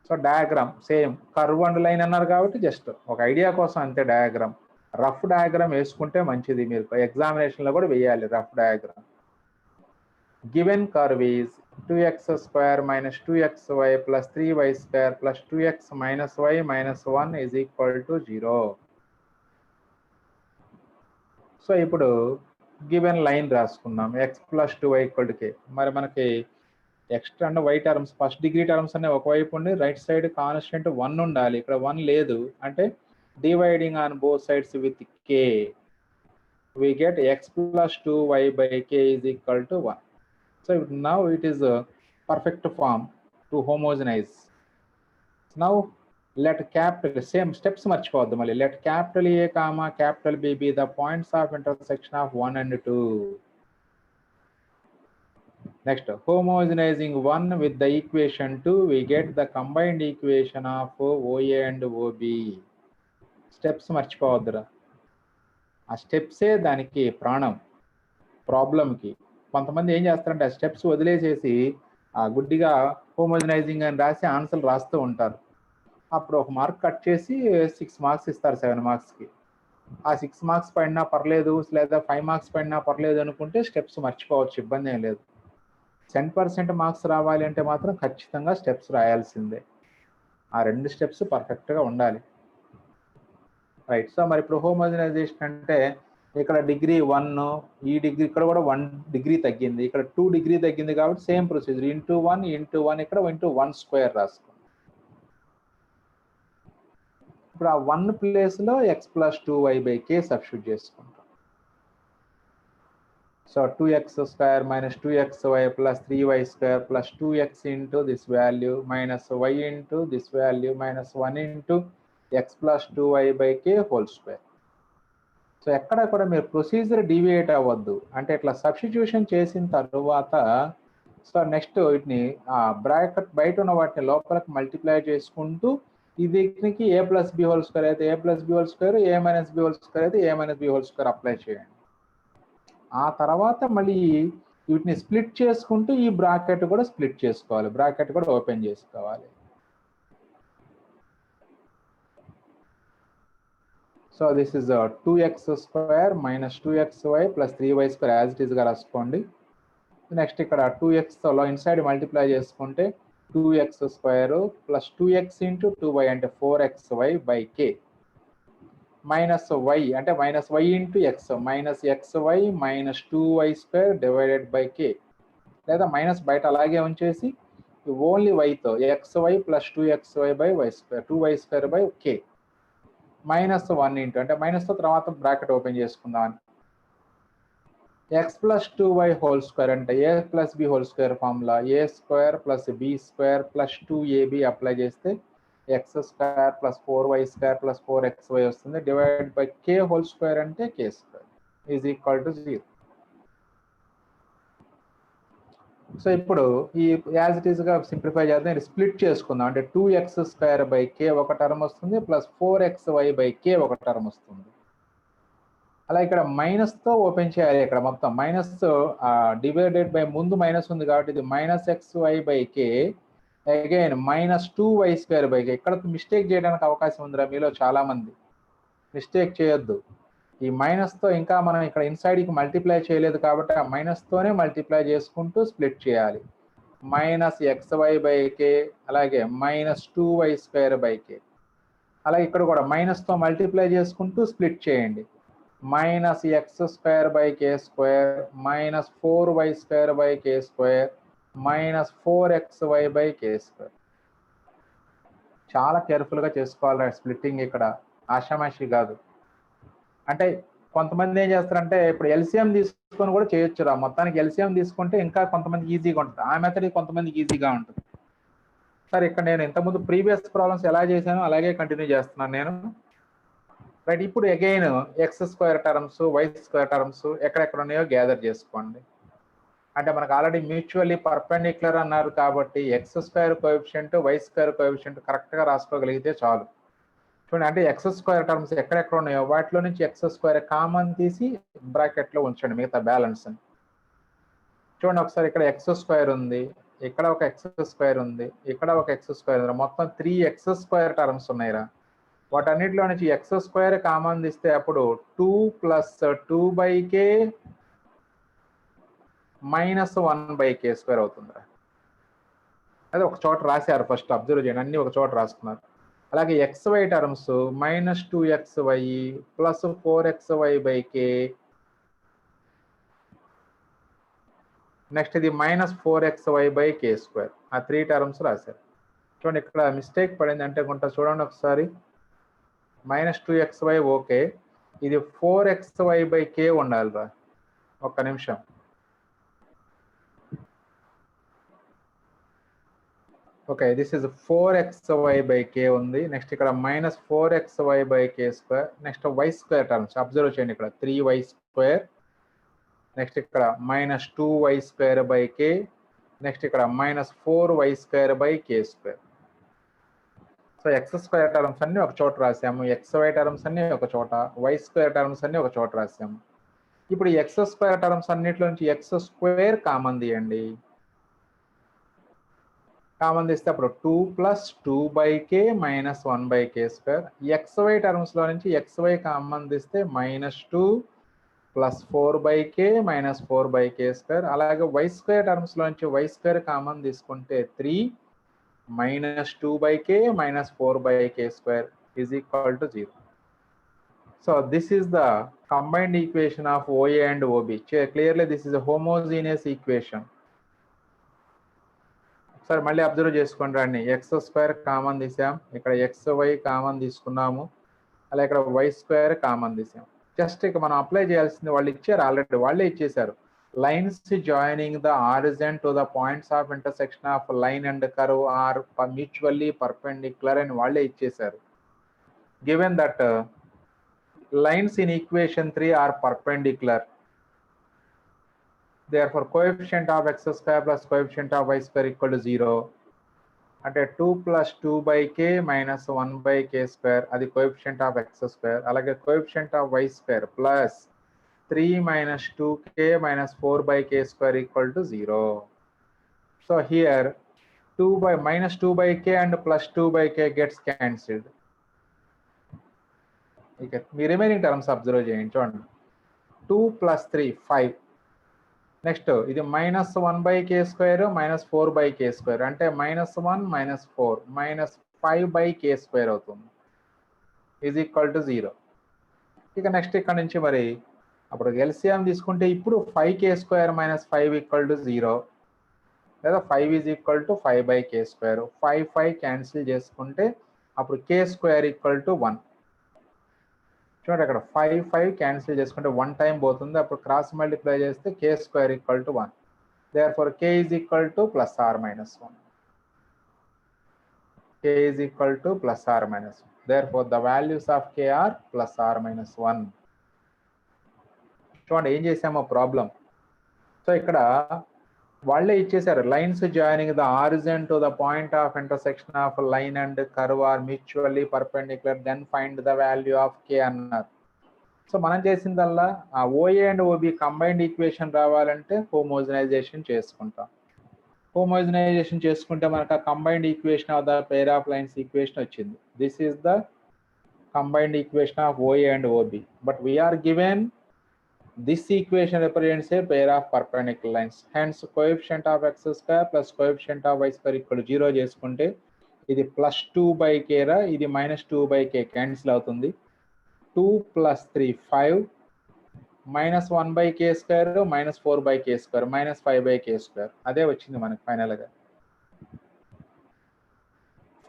So diagram same curve and line అన్నారు కాబట్టి జస్ట్ ఒక ఐడియా కోసం అంతే. డయాగ్రామ్ రఫ్ డయాగ్రామ్ వేసుకుంటే మంచిది, మీరు ఎగ్జామినేషన్లో కూడా వేయాలి rough diagram. Given curve is 2x square minus 2xy plus 3y square plus 2x minus y minus 1 is equal to 0. So ఇప్పుడు గివెన్ లైన్ రాసుకున్నాం, x plus 2y equal to k. మరి మనకి x and y terms first degree terms అనే ఒకవైపు ఉండి రైట్ సైడ్ కాన్స్టెంట్ 1 ఉండాలి. ఇక్కడ 1 లేదు అంటే dividing on both sides with K we get x plus 2y by k is equal to 1. So now it is a perfect form to homogenize. Now let capital same steps మర్చిపోవద్దు మళ్ళీ. let capital A comma capital B be the points of intersection of 1 and 2. Next, homogenizing 1 with the equation 2, we get the combined equation of OA and OB. Steps మర్చిపోవద్దురా, ఆ స్టెప్సే దానికి ప్రాణం ప్రాబ్లంకి. కొంతమంది ఏం చేస్తారంటే ఆ స్టెప్స్ వదిలేసేసి ఆ గుడ్డిగా హోమోజనైజింగ్ అని రాసి ఆన్సర్లు రాస్తూ ఉంటారు. అప్పుడు ఒక మార్క్ కట్ చేసి 6 మార్క్స్ ఇస్తారు 7 మార్క్స్కి. ఆ 6 మార్క్స్ పడినా పర్లేదు లేదా 5 మార్క్స్ పడినా పర్లేదు అనుకుంటే స్టెప్స్ మర్చిపోవచ్చు, ఇబ్బంది ఏం లేదు. 10% మార్క్స్ రావాలి అంటే మాత్రం ఖచ్చితంగా స్టెప్స్ రాయాల్సిందే. ఆ 2 స్టెప్స్ పర్ఫెక్ట్గా ఉండాలి. రైట్. సో మరి ఇప్పుడు హోమోజనైజేషన్ అంటే ఇక్కడ డిగ్రీ 1, ఈ డిగ్రీ ఇక్కడ కూడా 1 డిగ్రీ తగ్గింది, ఇక్కడ 2 డిగ్రీ తగ్గింది కాబట్టి సేమ్ ప్రొసీజర్ ఇంటూ 1 ఇక్కడ ఇంటూ 1 స్క్వేర్ రాసుకోండి. ఇప్పుడు ఆ 1 ప్లేస్లో X plus 2y by K substitute చేసుకుంటాం. So 2x square minus 2xy plus 3y square plus 2x into this value minus y into this value minus 1 into x plus 2y by k whole square. So ఎక్కడ కూడా మీరు ప్రొసీజర్ డీవియేట్ అవ్వద్దు. అంటే ఇట్లా సబ్స్టిట్యూషన్ చేసిన తర్వాత సో నెక్స్ట్ వీటిని బ్రాకెట్ బయట ఉన్న వాటిని లోపలికి మల్టిప్లై చేసుకుంటూ ఈ దీనికి a plus b whole square అయితే a plus b whole square, a minus b whole square అయితే a minus b whole square apply చేయండి. ఆ తర్వాత మళ్ళీ వీటిని స్ప్లిట్ చేసుకుంటూ ఈ బ్రాకెట్ కూడా స్ప్లిట్ చేసుకోవాలి, బ్రాకెట్ కూడా ఓపెన్ చేసుకోవాలి. So this is 2x square minus 2xy plus 3y square as it is గా రాసుకోండి. నెక్స్ట్ ఇక్కడ 2xలో ఇన్సైడ్ మల్టిప్లై చేసుకుంటే 2x square plus 2x into 2y అంటే 4xy by k minus y అంటే minus y into x minus xy minus 2y square divided by k, లేదా మైనస్ బయట అలాగే ఉంచేసి ఓన్లీ వైతో xy plus 2xy by y square 2y square by k minus 1 into అంటే మైనస్ తో తర్వాత బ్రాకెట్ ఓపెన్ చేసుకుందాం. x plus 2y whole square అంటే a plus b whole square formula a square plus b square plus 2ab apply చేస్తే x square plus 4y square plus 4xy వస్తుంది, divided by k whole square అంటే k square is equal to 0. So ఇప్పుడు ఈ యాజ్ ఇట్ ఈస్ గా సింప్లిఫై చేద్దాం, స్ప్లిట్ చేసుకుందాం. అంటే 2x స్క్వేర్ బై k ఒక టర్మ్ వస్తుంది ప్లస్ 4xy బై k ఒక టర్మ్ వస్తుంది. అలా ఇక్కడ మైనస్ తో ఓపెన్ చేయాలి. ఇక్కడ మొత్తం మైనస్ డివైడెడ్ బై ముందు మైనస్ ఉంది కాబట్టి ఇది minus xy by k again minus 2y square by k. ఇక్కడ మిస్టేక్ చేయడానికి అవకాశం ఉందిరా మీలో చాలా మంది, మిస్టేక్ చేయొద్దు. ఈ మైనస్ తో ఇంకా మనం ఇక్కడ ఇన్సైడ్ కి మల్టిప్లై చేయలేదు కాబట్టి ఆ మైనస్ తోనే మల్టిప్లై చేసుకుంటూ స్ప్లిట్ చేయాలి. మైనస్ xy బై k అలాగే minus 2y square by k. అలాగే ఇక్కడ కూడా మైనస్ తో మల్టిప్లై చేసుకుంటూ స్ప్లిట్ చేయండి. Minus x square by k square minus 4y square by k square minus 4xy by k square. చాలా కేర్ఫుల్ గా చేసుకోవాలి స్ప్లిట్టింగ్, ఇక్కడ ఆషామాషి కాదు. అంటే కొంతమంది ఏం చేస్తారంటే ఇప్పుడు ఎల్సిఎం తీసుకొని కూడా చేయొచ్చురా, మొత్తానికి ఎల్సిఎం తీసుకుంటే ఇంకా కొంతమంది ఈజీగా ఉంటుంది, ఆ మెథడ్ కొంతమందికి ఈజీగా ఉంటుంది. సరే ఇక్కడ నేను ఇంతకుముందు ప్రీవియస్ ప్రాబ్లమ్స్ ఎలా చేశానో అలాగే కంటిన్యూ చేస్తున్నాను నేను. రైట్, ఇప్పుడు again x square terms y square terms ఎక్కడెక్కడ ఉన్నాయో గ్యాదర్ చేసుకోండి. అంటే మనకు ఆల్రెడీ మ్యూచువల్లీ పర్పెండిక్యులర్ అన్నారు కాబట్టి x square coefficient y square coefficient కరెక్ట్గా రాసుకోగలిగితే చాలు. చూడండి, అంటే ఎక్స్ స్క్వేర్ టర్మ్స్ ఎక్కడెక్కడ ఉన్నాయో వాటిలో నుంచి ఎక్స్ స్క్వేర్ కామన్ తీసి బ్రాకెట్లో ఉంచండి మిగతా బ్యాలెన్స్ అని. చూడండి ఒకసారి, ఇక్కడ ఎక్స్ స్క్వేర్ ఉంది, ఇక్కడ ఒక ఎక్స్ స్క్వేర్ ఉంది, ఇక్కడ ఒక ఎక్స్ స్క్వేర్ ఉంది, మొత్తం 3 ఎక్స్ స్క్వేర్ టర్మ్స్ ఉన్నాయిరా. వాటన్నిటిలో నుంచి ఎక్స్ స్క్వేర్ కామన్ తీస్తే అప్పుడు 2 plus 2 by k minus 1 by k square అవుతుందిరా. అదే ఒక చోట రాశారు, ఫస్ట్ అబ్జర్వ్ చేయండి, అన్ని ఒక చోట రాసుకున్నారు. అలాగే xy terms minus 2xy plus 4xy by k, next ఇది minus 4xy by k square, ఆ 3 టర్మ్స్ రాశారు. చూడండి ఇక్కడ మిస్టేక్ పడింది అంటే కొంత చూడండి ఒకసారి, మైనస్ 2xy ఓకే, ఇది 4xy బై కే ఉండాలిరా. ఒక్క నిమిషం, okay this is 4xy by k ఉంది, నెక్స్ట్ ఇక్కడ minus 4xy by k square, next y square terms observe చేయండి, ఇక్కడ 3y స్క్వేర్, నెక్స్ట్ ఇక్కడ minus 2y square by k, next ఇక్కడ minus 4y square by k square. So x square terms అన్ని ఒక చోట రాసాము, xy టర్మ్స్ అన్ని ఒక చోట, వై స్క్వేర్ టర్మ్స్ అన్ని ఒక చోట రాసాము. ఇప్పుడు ఎక్స్ స్క్వేర్ టర్మ్స్ అన్నిట్లో నుంచి ఎక్స్ స్క్వేర్ కామన్ తీయండి. కామన్ తీస్తే అప్పుడు 2 plus 2 by k minus 1 by k square. xy టర్మ్స్లో నుంచి xy కామన్ తీస్తే minus 2 plus 4 by k minus 4 by k square. అలాగే వై స్క్వేర్ టర్మ్స్లో నుంచి వై స్క్వేర్ కామన్ తీసుకుంటే 3 minus 2 by k minus 4 by k square is equal to 0. So this is the combined equation of OA and OB. Clearly this is a homogeneous equation. ఒకసారి మళ్ళీ అబ్జర్వ్ చేసుకోండి రండి, ఎక్స్ స్క్వేర్ కామన్ తీసాం, ఇక్కడ xy కామన్ తీసుకున్నాము, అలా ఇక్కడ వై స్క్వేర్ కామన్ తీసాం. జస్ట్ ఇక మనం అప్లై చేయాల్సింది వాళ్ళు ఇచ్చారు, ఆల్రెడీ వాళ్ళే ఇచ్చేసారు. lines joining the origin to the points of intersection of line and curve are mutually perpendicular and వాళ్ళే ఇచ్చేశారు. Given that lines in equation 3 are perpendicular, therefore coefficient of x square plus coefficient of y square equal to 0. అంటే 2 plus 2 by k minus 1 by k square, అది coefficient of x square. అలాగే coefficient of y square plus 3 minus 2k minus 4 by k square equal to 0. So here 2 by minus 2 by k and plus 2 by k gets cancelled. Okay, మీ రిమైనింగ్ టర్మ్స్ అబ్జర్వ్ చేయండి. చూడండి 2 plus 3 5. నెక్స్ట్ ఇది minus 1 by k square minus 4 by k square అంటే minus 1 minus 4 minus 5 by k square అవుతుంది, ఈజ్ ఈక్వల్ టు 0. ఇక నెక్స్ట్ ఇక్కడ నుంచి మరి అప్పుడు ఎల్సిఎం తీసుకుంటే ఇప్పుడు 5k square minus 5 equal to 0, లేదా 5 is equal to 5 by k square. 5 5 cancel చేసుకుంటే అప్పుడు k స్క్వేర్ ఈక్వల్ టు 1. చూడండి అక్కడ 5 5 క్యాన్సిల్ చేసుకుంటే 1 టైం పోతుంది, అప్పుడు క్రాస్ మల్టిప్లై చేస్తే k square equal to 1. therefore k is equal to plus or minus 1. k is equal to plus or minus 1. therefore the values of k are plus or minus 1. చూడండి ఏం చేసామో ప్రాబ్లం. సో ఇక్కడ వాళ్ళే ఇచ్చేసారు lines joining the origin to the point of intersection of line and curve are mutually perpendicular, then find the value of k అన్నారు. సో మనం చేసిందల్లా ఆ OA and OB combined equation రావాలంటే హోమోజనైజేషన్ చేసుకుంటాం. హోమోజనైజేషన్ చేసుకుంటే మనకు ఆ combined equation of the pair of lines equation వచ్చింది. This is the combined equation of OA and OB. But we are given this equation represents a pair of perpendicular lines. Hence coefficient of x square plus coefficient of y square equal to 0 చేసుకుంటే ఇది plus 2 by k రా, ఇది minus 2 by k క్యాన్సిల్ అవుతుంది. 2 plus 3 5 minus 1 by k square minus 4 by k square minus 5 by k square, అదే వచ్చింది మనకు ఫైనల్ గా.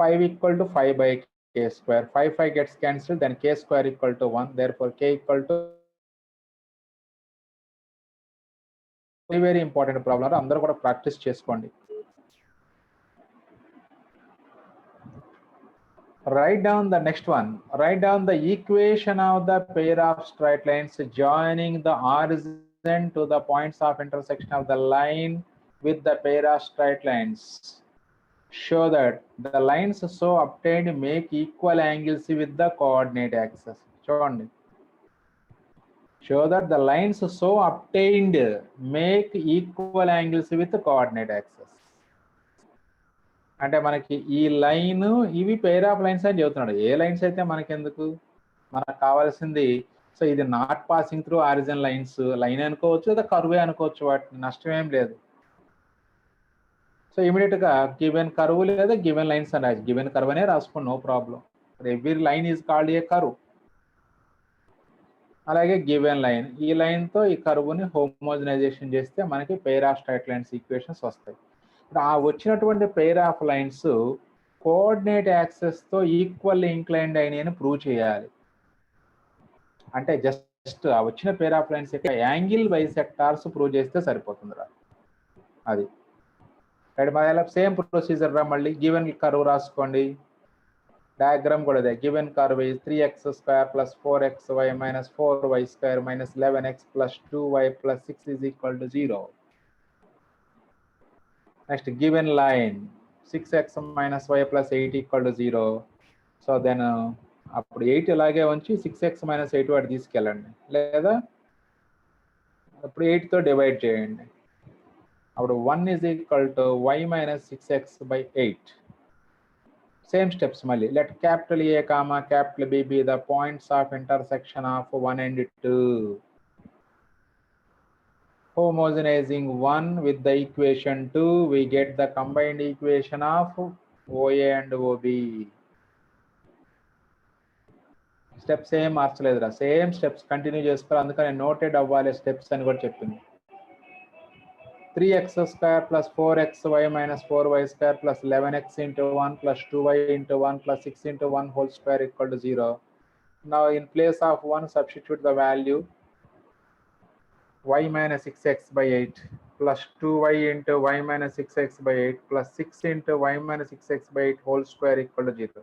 5 equal to 5 by k square. 5 5 gets cancelled, then k square equal to 1. therefore k equal to very important problem. అందరూ కూడా ప్రాక్టీస్ చేసుకోండి. Write down the next one. Write down the equation of the pair of straight lines joining the origin to the points of intersection of the line with the pair of straight lines. Show that the lines so obtained make equal angles with the coordinate axis. చూడండి, show that the lines so obtained make equal angles with the coordinate axis. అంటే మనకి ఈ లైన్ ఇవి పెయిర్ ఆఫ్ లైన్స్ అని చెబుతున్నాడు. ఏ లైన్స్ అయితే మనకి ఎందుకు, మనకు కావాల్సింది సో ఇది not passing through origin lines, line అనుకోవచ్చు లేదా కర్వే అనుకోవచ్చు, వాటిని నష్టం ఏం లేదు. సో ఇమీడియట్ గా గివెన్ కర్వ్ లేదా గివెన్ లైన్స్ అని రాసి గివెన్ కర్వ్ అనే రాసుకోండి, no problem. Every line is called a curve. అలాగే గివెన్ లైన్, ఈ లైన్ తో ఈ కర్వ్ని హోమోజనైజేషన్ చేస్తే మనకి pair of straight lines equations వస్తాయి. ఆ వచ్చినటువంటి pair of lines coordinate axes తో ఈక్వల్ ఇంక్లైన్డ్ అయినాయని ప్రూవ్ చేయాలి. అంటే జస్ట్ ఆ వచ్చిన పెయిర్ ఆఫ్ లైన్స్ యొక్క యాంగిల్ బైసెక్టార్స్ ప్రూవ్ చేస్తే సరిపోతుంది రా. అది రైట్. సేమ్ ప్రొసీజర్ రా. మళ్ళీ గివెన్ కర్వ్ రాసుకోండి, డయాగ్రామ్ కూడా అదే. Given curve is 3x square plus 4xy minus 4y square minus 11x plus 2y plus 6 is equal to 0. Next, given line 6x minus y plus 8 equal to 0. So then అప్పుడు 8 ఇలాగే ఉంచి 6x minus 8 వాటి తీసుకెళ్ళండి, లేదా అప్పుడు 8 తో డివైడ్ చేయండి. అప్పుడు 1 is equal to y minus 6x by 8. Same steps మళ్ళీ. Let capital A comma capital B be the points of intersection of 1 and 2. Homogenizing 1 with the equation 2, we get the combined equation of OA and OB. Steps ఏం మార్చలేదురా, సేమ్ స్టెప్స్ కంటిన్యూ చేసుకోవాలి. అందుకని నోటెడ్ అవ్వాలి స్టెప్స్ అని కూడా చెప్పింది. 3x square plus 4xy minus 4y square plus 11x into 1 plus 2y into 1 plus 6 into 1 whole square equal to 0. Now in place of 1 substitute the value. y minus 6x by 8 plus 2y into y minus 6x by 8 plus 6 into y minus 6x by 8 whole square equal to 0.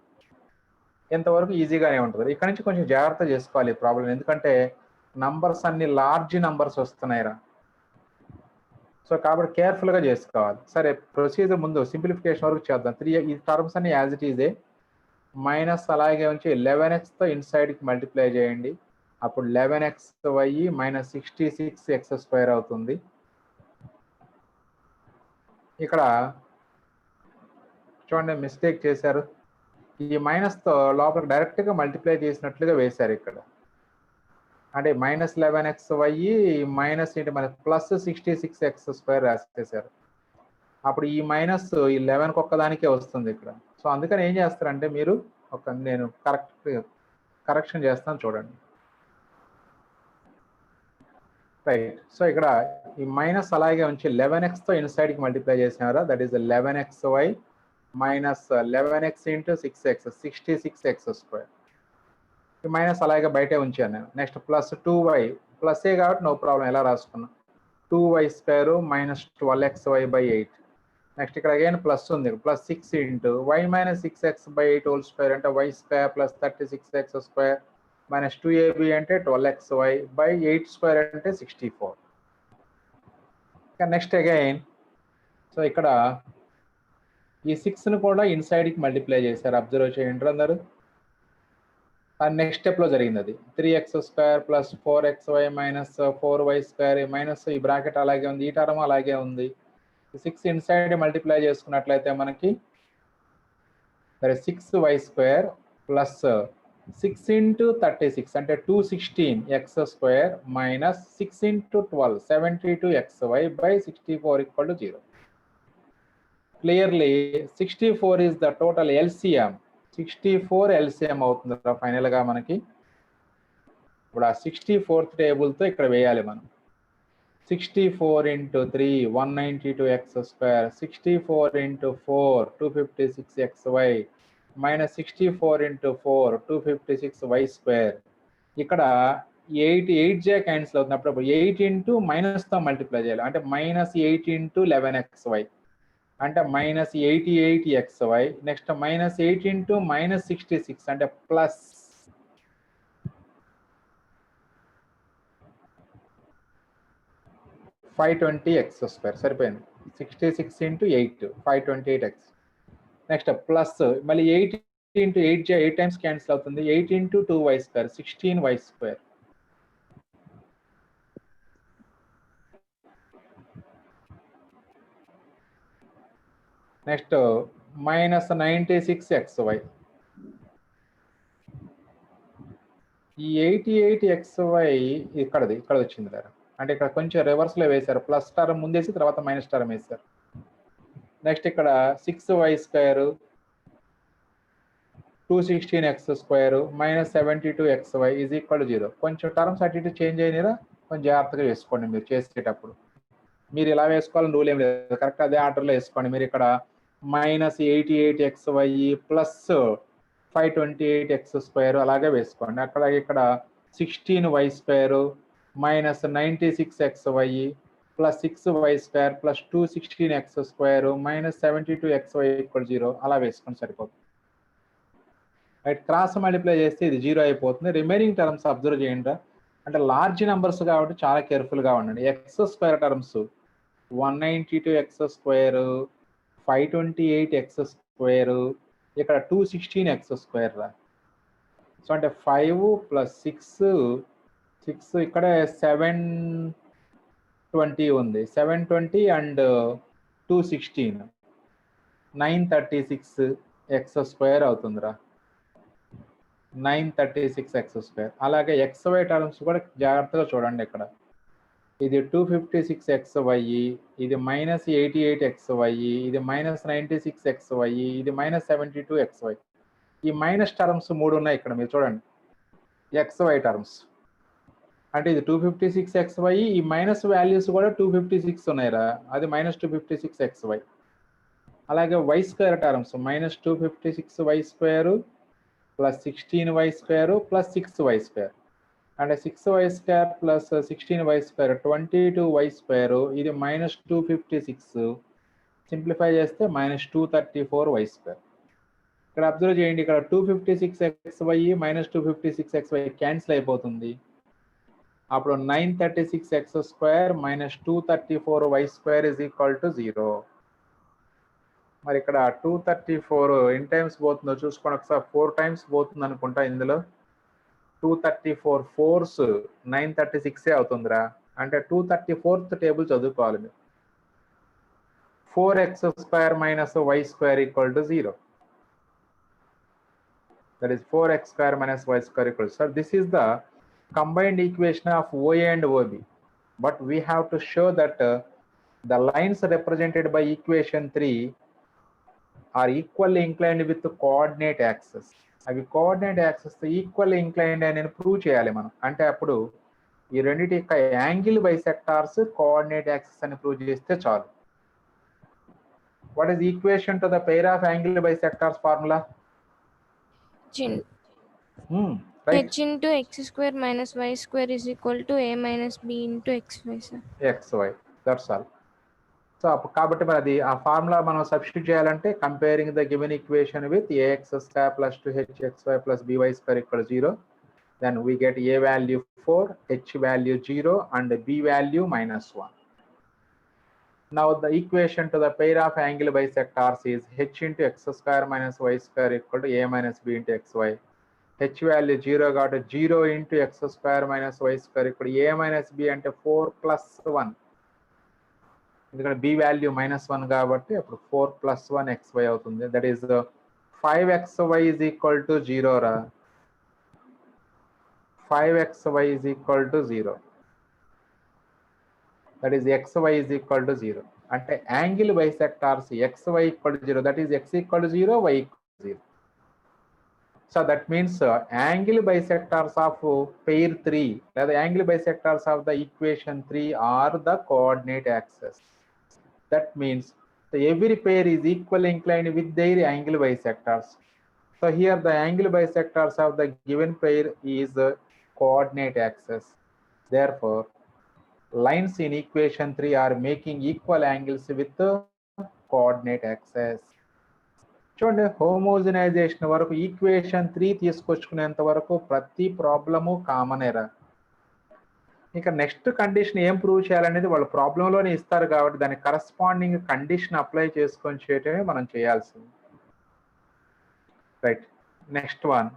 ఎంతవరకు ఈజీగానే ఉంటుంది. ఇక్కడ నుంచి కొంచెం జాగ్రత్త చేసుకోవాలి ప్రాబ్లం, ఎందుకంటే నంబర్స్ అన్ని లార్జ్ నంబర్స్ వస్తున్నాయిరా. సో కాబట్టి కేర్ఫుల్గా చేసుకోవాలి. సరే, ప్రొసీజర్ ముందు సింప్లిఫికేషన్ వరకు చేద్దాం. ఈ టర్మ్స్ అన్ని యాజ్ ఇట్ ఈజే, మైనస్ అలాగే ఉంచి 11xతో ఇన్సైడ్కి మల్టిప్లై చేయండి. అప్పుడు 11xy మైనస్ 66x² అవుతుంది. ఇక్కడ చూడండి మిస్టేక్ చేశారు, ఈ మైనస్తో లోపలికి డైరెక్ట్గా మల్టిప్లై చేసినట్లుగా వేశారు ఇక్కడ. అంటే మైనస్ 11xy మైనస్ ఏంటి మన ప్లస్ 66x² రాసేసారు. అప్పుడు ఈ మైనస్ ఈ 11కి ఒక్కదానికే వస్తుంది ఇక్కడ. సో అందుకని ఏం చేస్తారంటే మీరు నేను కరెక్షన్ చేస్తాను చూడండి. రైట్, సో ఇక్కడ ఈ మైనస్ అలాగే ఉంచి 11xతో ఇన్సైడ్కి మల్టిప్లై చేసినారా, that is 11xy minus 11x into 6x 66x². ఈ మైనస్ అలాగే బయటే ఉంచాను నేను. నెక్స్ట్ ప్లస్ 2y, ప్లస్ ఏ కాబట్టి నో ప్రాబ్లం, ఎలా రాసుకున్నా 2y² minus 12xy by 8. Next ఇక్కడ అగైన్ ప్లస్ ఉంది, plus 6 into y minus 6x by 8 whole square అంటే y² plus 36x² minus 2ab అంటే 12xy by 8² అంటే 64. నెక్స్ట్ అగైన్ సో ఇక్కడ ఈ 6ను కూడా ఇన్సైడ్కి మల్టిప్లై చేశారు, అబ్జర్వ్ చేయండి అందరు. నెక్స్ట్ స్టెప్లో జరిగింది అది 3x² plus 4xy minus 4y² minus ఈ బ్రాకెట్ అలాగే ఉంది, ఈ టర్మ్ అలాగే ఉంది. 6 ఇన్సైడ్ మల్టిప్లై చేసుకున్నట్లయితే మనకి 6y² ప్లస్ 6 ఇంటూ 36 అంటే 216x² minus 6 into 12 72xy by 64 equal to 0. Clearly 64 is the total LCM. 64 LCM అవుతుంది ఫైనల్గా మనకి. ఇప్పుడు ఆ 64th టేబుల్తో ఇక్కడ వేయాలి మనం. 64 into 3 192x², 64 into 4 256xy minus 64 into 4 256y². ఇక్కడ 8 క్యాన్సిల్ అవుతుంది, అప్పుడు 8 ఇంటూ మైనస్తో మల్టిప్లై చేయాలి, అంటే మైనస్ 8 ఇంటూ 11xy అంటే minus 88xy. Next minus 8 into minus 66 అంటే ప్లస్ 520x². సరిపోయింది, 66 ఇంటూ 8 528x. నెక్స్ట్ ప్లస్ మళ్ళీ 8 ఇంటూ 8 టైమ్స్ క్యాన్సిల్ అవుతుంది, 8 into 2y² 16y². Next minus 96xy. ఈ 88xy ఇక్కడ వచ్చింది కదా, అంటే ఇక్కడ కొంచెం రివర్స్లో వేశారు, ప్లస్ టర్మ్ ముందేసి తర్వాత మైనస్ టర్మ్ వేశారు. నెక్స్ట్ ఇక్కడ 6y² 216x² minus 72xy is equal to 0. కొంచెం టర్మ్స్ అటు ఇటు చేంజ్ అయినారా, కొంచెం జాగ్రత్తగా వేసుకోండి మీరు చేసేటప్పుడు. మీరు ఇలా వేసుకోవాలని రూల్ ఏం లేదు, కరెక్ట్ అదే ఆర్డర్లో వేసుకోండి. మీరు ఇక్కడ మైనస్ 88xy ప్లస్ 528x² అలాగే వేసుకోండి. అక్కడ ఇక్కడ 16y² minus 96xy plus 6y² plus 216x² minus 72xy equal 0 అలా వేసుకొని సరిపోతుంది. రైట్, క్రాస్ మల్టిప్లై చేస్తే ఇది 0 అయిపోతుంది. రిమైనింగ్ టర్మ్స్ అబ్జర్వ్ చేయండి, అంటే లార్జ్ నెంబర్స్ కాబట్టి చాలా కేర్ఫుల్గా ఉండండి. x² టర్మ్స్ 192x², 528x², ఇక్కడ 216x² రా. సో అంటే 5 ప్లస్ 6 ఇక్కడ 720 ఉంది, 720 అండ్ 216 936x² అవుతుందిరా, 936x². అలాగే xy టర్మ్స్ కూడా జాగ్రత్తగా చూడండి. ఇక్కడ ఇది 256xy, ఇది మైనస్ 88xy, ఇది మైనస్ 96xy, ఇది మైనస్ 72xy. ఈ మైనస్ టర్మ్స్ 3 ఉన్నాయి ఇక్కడ, మీరు చూడండి xy టర్మ్స్. అంటే ఇది 256xy, ఈ మైనస్ వాల్యూస్ కూడా 256 ఉన్నాయిరా, అది మైనస్ 256xy. అలాగే y² terms minus 256y² plus 16y² plus 6y². అంటే 6y square plus 16y square 22y square, ఇది మైనస్ 256, సింప్లిఫై చేస్తే మైనస్ 234y స్క్వేర్. ఇక్కడ అబ్జర్వ్ చేయండి, ఇక్కడ 256xy మైనస్ 256xy క్యాన్సిల్ అయిపోతుంది. అప్పుడు 936x square minus 234y square is equal to 0. మరి ఇక్కడ 234 ఎన్ని టైమ్స్ పోతుందో చూసుకోండి ఒకసారి. 4 టైమ్స్ పోతుంది అనుకుంటా ఇందులో. 234 4s 936 అవుతుందిరా. అంటే 234th టేబుల్ చదువుకోవాలి మీరు. 4x square minus y square equal to 0. That is 4x square minus y square equals. So this is the combined equation of OA and OB. But we have to show that the lines represented by equation 3 are equally inclined with the coordinate axis. అవి కోఆర్డినేట్ యాక్సెస్ ఈక్వల్ ఇంక్లైన్డ్ అని ప్రూవ్ చేయాలి మనం. అంటే అప్పుడు ఈ రెండింటి యొక్క యాంగిల్ బైసెక్టార్స్ కోఆర్డినేట్ యాక్సెస్ అని ప్రూవ్ చేస్తే చాలు. What is equation to the pair of angle bisectors formula? Right. H into x square minus y square is equal to a minus b into xy, sir. xy, that's all. So కాబట్టి మరి అది ఆ ఫార్ములా మనం సబ్స్టిట్యూట్ చేయాలంటే comparing the given equation with ax square plus 2hxy plus by square equal 0, then we get a value 4, h value 0 and b value -1. Now the equation to the pair of angle bisectors is h into x square minus y square equal to a minus b into xy. H value 0 got 0 into x square minus y square equal to a minus b అంటే 4 plus 1. ఎందుకంటే b వాల్యూ -1 కాబట్టి అప్పుడు 4 plus 1 xy అవుతుంది. That is 5xy is equal to 0 రా. 5xy is equal to 0. That is xy is equal to 0. అంటే angle bisectors xy equal to 0. That is x equal to 0, y equal to 0. So that means angle bisectors of pair 3 or the angle bisectors of the equation 3 are the coordinate axis. That means every pair is equally inclined with their angle bisectors. So here the angle bisectors of the given pair is coordinate axis. Therefore, lines in equation 3 are making equal angles with the coordinate axis. చూడండి, హోమోజనైజేషన్ వరకు ఈక్వేషన్ 3 తీసుకొచ్చుకునేంత వరకు ప్రతి ప్రాబ్లము కామనేరా. ఇక నెక్స్ట్ కండిషన్ ఏం ప్రూవ్ చేయాలనేది వాళ్ళు ప్రాబ్లంలోనే ఇస్తారు కాబట్టి దాని కరస్పాండింగ్ కండిషన్ అప్లై చేసుకొని చేయటమే మనం చేయాల్సింది. Right, next one,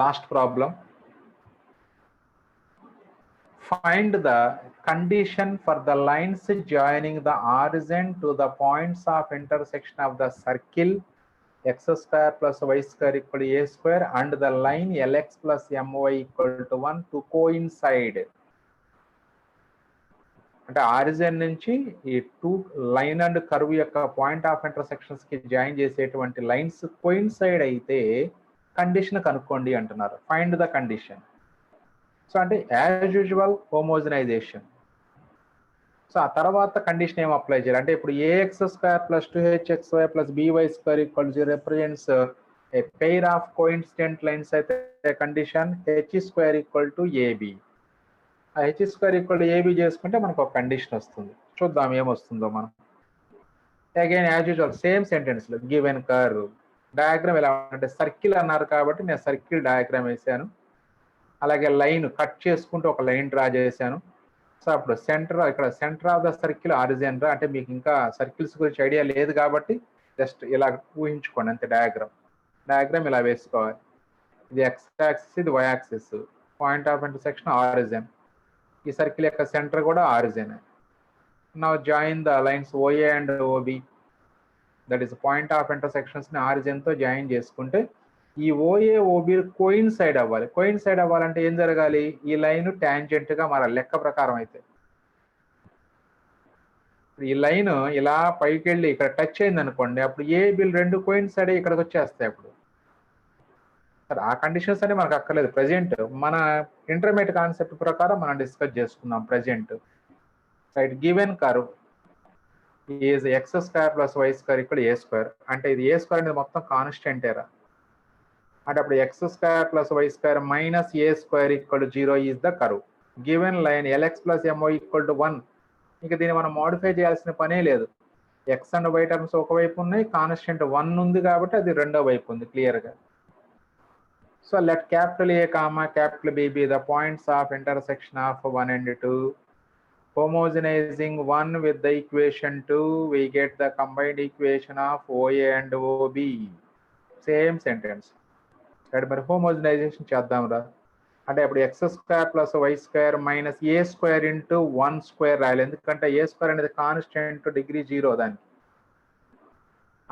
last problem. Find the condition for the lines joining the origin to the points of intersection of the circle x square plus y square equal to a square and the line lx plus my equal to 1 to coincide. అంటే ఆరిజిన్ నుంచి ఈ టూ లైన్ అండ్ కర్వ్ యొక్క పాయింట్ ఆఫ్ ఇంటర్సెక్షన్స్ కి జాయిన్ చేసేటువంటి లైన్స్ కోయిన్సైడ్ అయితే కండిషన్ కనుక్కోండి అంటున్నారు. Find the condition. సో అంటే యాజ్ యూజువల్ హోమోజనైజేషన్. సో ఆ తర్వాత కండిషన్ ఏం అప్లై చేయాలి అంటే ఇప్పుడు ax square plus 2hxy plus by square equal 0 represents a pair of coincident lines అయితే condition h square equal to ab. ఆ h square equal to ab చేసుకుంటే మనకు ఒక కండిషన్ వస్తుంది. చూద్దాం ఏమొస్తుందో మనం. Again as usual same sentence లో గివెన్ కర్వ్ డయాగ్రామ్ ఎలా అంటే సర్కిల్ అన్నారు కాబట్టి నేను సర్కిల్ డయాగ్రామ్ వేసాను. అలాగే లైన్ కట్ చేసుకుంటూ ఒక లైన్ డ్రా చేశాను. సో అప్పుడు ఇక్కడ centre of the circle origin రా. అంటే మీకు ఇంకా సర్కిల్స్ గురించి ఐడియా లేదు కాబట్టి జస్ట్ ఇలా ఊహించుకోండి అంతే. డయాగ్రామ్ ఇలా వేసుకోవాలి. ఇది ఎక్స్ యాక్సిస్, ఇది y axis. Point of intersection origin. ఈ సర్కిల్ యొక్క సెంటర్ కూడా origin. Now join the lines OA and OB. That is point of intersections ని ఆరిజిన్ తో జాయిన్ చేసుకుంటే ఈ ఓఏ ఓబి కోయిన్సైడ్ అవ్వాలి. కోయిన్సైడ్ అవ్వాలంటే ఏం జరగాలి? ఈ లైన్ టాంజెంట్ గా మన లెక్క ప్రకారం అయితే ఈ లైన్ ఇలా పైకి వెళ్ళి ఇక్కడ టచ్ అయింది అనుకోండి, అప్పుడు ఏబిల్ రెండు కోయిన్సైడ్ అయ్యి ఇక్కడికి వచ్చేస్తాయి. అప్పుడు ఆ కండిషన్స్ అని మనకు అక్కర్లేదు. ప్రెజెంట్ మన ఇంటర్మీడియట్ కాన్సెప్ట్ ప్రకారం మనం డిస్కస్ చేసుకుందాం. Present right, given curve is x square plus y square ఇక్కడ ఏ స్క్వేర్. అంటే ఇది ఏ స్క్వేర్ అనేది మొత్తం కాన్స్టెంటేరా. అంటే అప్పుడు x square plus y square minus a square equal to 0 is the curve. Given line lx plus my equal to 1. ఇంకా దీన్ని మనం మోడిఫై చేయాల్సిన పనే లేదు. x అండ్ y టర్మ్స్ ఒకవైపు ఉన్నాయి, కాన్స్టెంట్ 1 ఉంది కాబట్టి అది రెండో వైపు ఉంది క్లియర్గా. So let capital A, capital B be the points of intersection of 1 and 2. Homogenizing 1 with the equation 2, we get the combined equation of OA and OB. Same sentence. మరి హోమోజనైజేషన్ చేద్దాం రా. అంటే ఇప్పుడు x square plus y square minus a square into 1 square రాయాలి. ఎందుకంటే ఏ స్క్వేర్ అనేది కాన్స్టెంట్ డిగ్రీ 0 దానికి.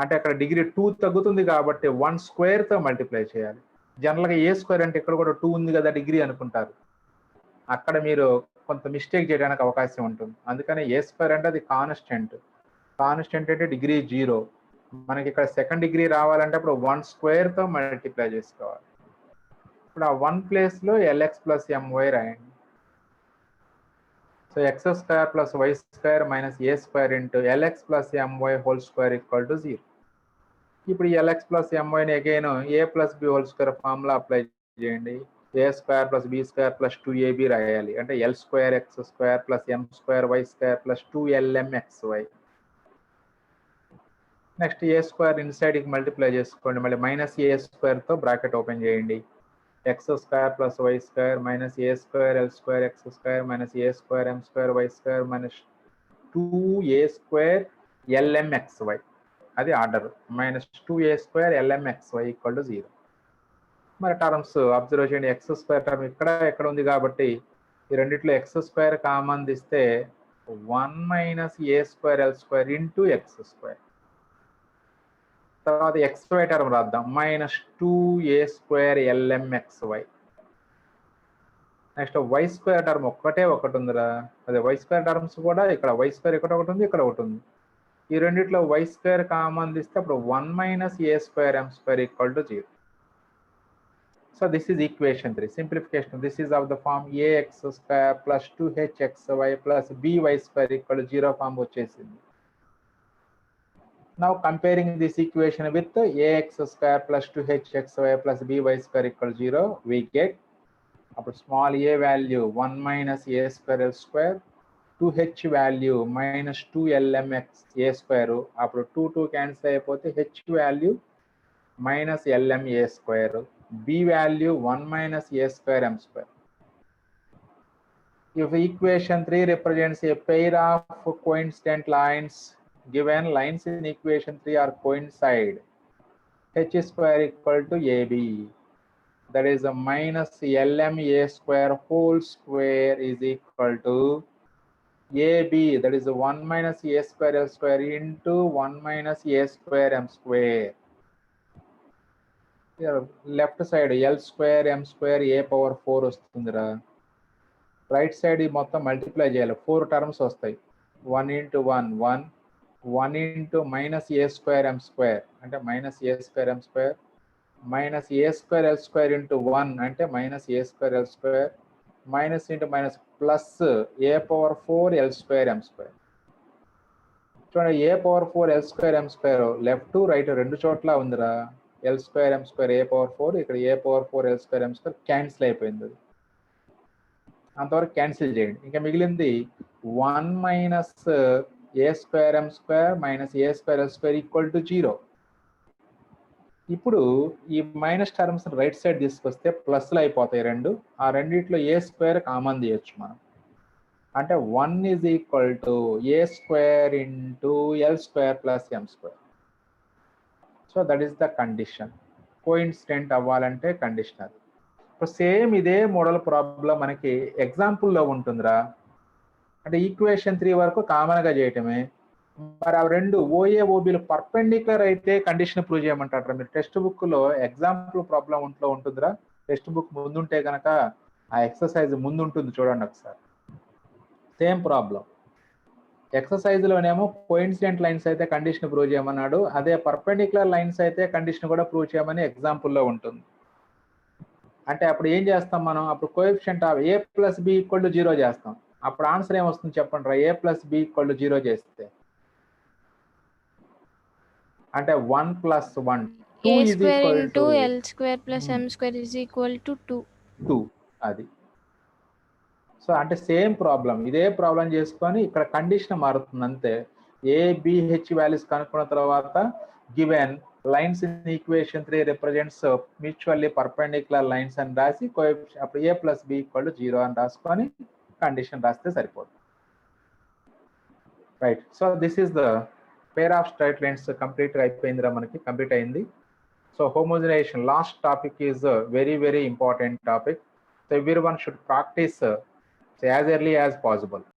అంటే అక్కడ డిగ్రీ 2 తగ్గుతుంది కాబట్టి 1 స్క్వేర్తో మల్టిప్లై చేయాలి. జనరల్గా ఏ స్క్వేర్ అంటే ఇక్కడ కూడా 2 ఉంది కదా డిగ్రీ అనుకుంటారు. అక్కడ మీరు కొంత మిస్టేక్ చేయడానికి అవకాశం ఉంటుంది. అందుకని ఏ స్క్వేర్ అంటే అది కాన్స్టెంట్ అంటే డిగ్రీ 0. మనకి ఇక్కడ సెకండ్ డిగ్రీ రావాలంటే అప్పుడు 1 స్క్వేర్తో మల్టిప్లై చేసుకోవాలి. ఇప్పుడు ఆ 1 ప్లేస్లో lx ప్లస్ my రాయండి. So x square plus y square minus a square into lx plus my whole square equal to 0. ఇప్పుడు lx ప్లస్ myని again a plus b whole square formula apply చేయండి. A square plus b square plus 2ab రాయాలి. అంటే l square x square plus m square y square plus 2lmxy. Next a square ఇన్సైడ్కి మల్టిప్లై చేసుకోండి. మళ్ళీ మైనస్ ఏ స్క్వేర్తో బ్రాకెట్ ఓపెన్ చేయండి. x square plus y square minus a square l square x square minus a square m square y square minus 2a square lmxy. అది order. Minus 2a square lmxy equal to 0. మరి టర్మ్స్ అబ్జర్వ్ చేయండి. x స్క్వేర్ టర్మ్ ఎక్కడ ఉంది కాబట్టి ఈ రెండిట్లో x స్క్వేర్ కామన్ తీస్తే 1 minus a square l square into x square. తర్వాత xy టర్మ్ రాద్దాం. Minus 2a square lmxy. Next y square term ఒకటి ఉందిరా. అదే y స్క్వేర్ టర్మ్స్ కూడా ఇక్కడ y స్క్వేర్ ఒకటి ఉంది, ఇక్కడ ఒకటి ఉంది. ఈ రెండిట్లో y స్క్వేర్ కామన్ తీస్తే అప్పుడు 1 minus a square m square equal to 0. So this is equation 3. Simplification. This is of the form ax square plus 2hxy plus by square equal to 0 form వచ్చేసింది. Now comparing this equation with ax square plus 2hxy plus by square equal 0, we get small a value 1 minus a square l square, 2h value minus 2lmx a square, appudu 2 cancel అయిపోతే h value minus lm a square, b value 1 minus a square m square. If equation 3 represents a pair of coincident lines, given lines in equation 3 are coincide, h square equal to ab, that is a minus lm a square whole square is equal to ab, that is 1 minus a square l square into 1 minus a square m square. Here left side l square m square a power 4 వస్తుందిరా. రైట్ సైడ్ మొత్తం మల్టిప్లై చేయాలి. 4 టర్మ్స్ వస్తాయి. 1 into 1 into minus a square m square అంటే minus a square m square minus a square l square into 1 అంటే minus a square l square minus into minus plus a power 4 l square m square. చూడండి, a power 4 l square m square left right రెండు చోట్ల ఉందిరా. l square m square a power 4, ఇక్కడ a power 4 l square m square cancel అయిపోయింది. అంతవరకు క్యాన్సిల్ చేయండి. ఇంకా మిగిలింది 1 minus a square M square minus a square L square equal to 0. ఇప్పుడు ఈ మైనస్ టర్మ్స్ రైట్ సైడ్ తీసుకొస్తే ప్లస్లు అయిపోతాయి రెండు. ఆ రెండిట్లో ఏ స్క్వేర్ కామన్ తీయచ్చు మనం. అంటే 1 is equal to A square into L square plus M square. So that is the condition. Coincident అవ్వాలంటే కండిషనల్. ఇప్పుడు సేమ్ ఇదే మోడల్ ప్రాబ్లం మనకి ఎగ్జాంపుల్లో ఉంటుందిరా. అంటే ఈక్వేషన్ 3 వరకు కామన్గా చేయటమే. మరి ఆ రెండు ఓఏ ఓబీలు పర్పెండిక్యులర్ అయితే కండిషన్ ప్రూవ్ చేయమంటారా. మీరు టెక్స్ట్ బుక్లో ఎగ్జాంపుల్ ప్రాబ్లం ఒంట్లో ఉంటుందిరా. టెక్స్ట్ బుక్ ముందుంటే కనుక ఆ ఎక్సర్సైజ్ ముందు ఉంటుంది, చూడండి ఒకసారి. Same problem. ఎక్సర్సైజ్లోనేమో కోఇన్సిడెంట్ లైన్స్ అయితే కండిషన్ ప్రూవ్ చేయమన్నాడు. అదే పర్పెండిక్యులర్ లైన్స్ అయితే కండిషన్ కూడా ప్రూవ్ చేయమని ఎగ్జాంపుల్లో ఉంటుంది. అంటే అప్పుడు ఏం చేస్తాం మనం, అప్పుడు coefficient of a plus b equal to 0 చేస్తాం. అప్పుడు ఆన్సర్ ఏమొస్తుంది చెప్పండి రా. A plus b equal to 0 చేస్తే అంటే 1 + 1 2 A is square equal into to L square plus M square is equal to 2. 2 అది. సో అంటే సేమ్ ప్రాబ్లం, ఇదే ప్రాబ్లం చేసుకొని ఇక్కడ కండిషన్ మారుతుంది అంతే. ఏబిహెచ్ వాల్యూస్ కనుక్కున్న తర్వాత given lines in equation 3 represents mutually perpendicular lines అని రాసి అప్పుడు a plus b equal to 0 అని రాసుకొని కండిషన్ రాస్తే సరిపోతుంది. Right. So this is the pair of straight lines complete అయిపోయిందిరా, మనకి కంప్లీట్ అయింది. So homogenisation last topic is very very important topic. So everyone should practice as early as possible.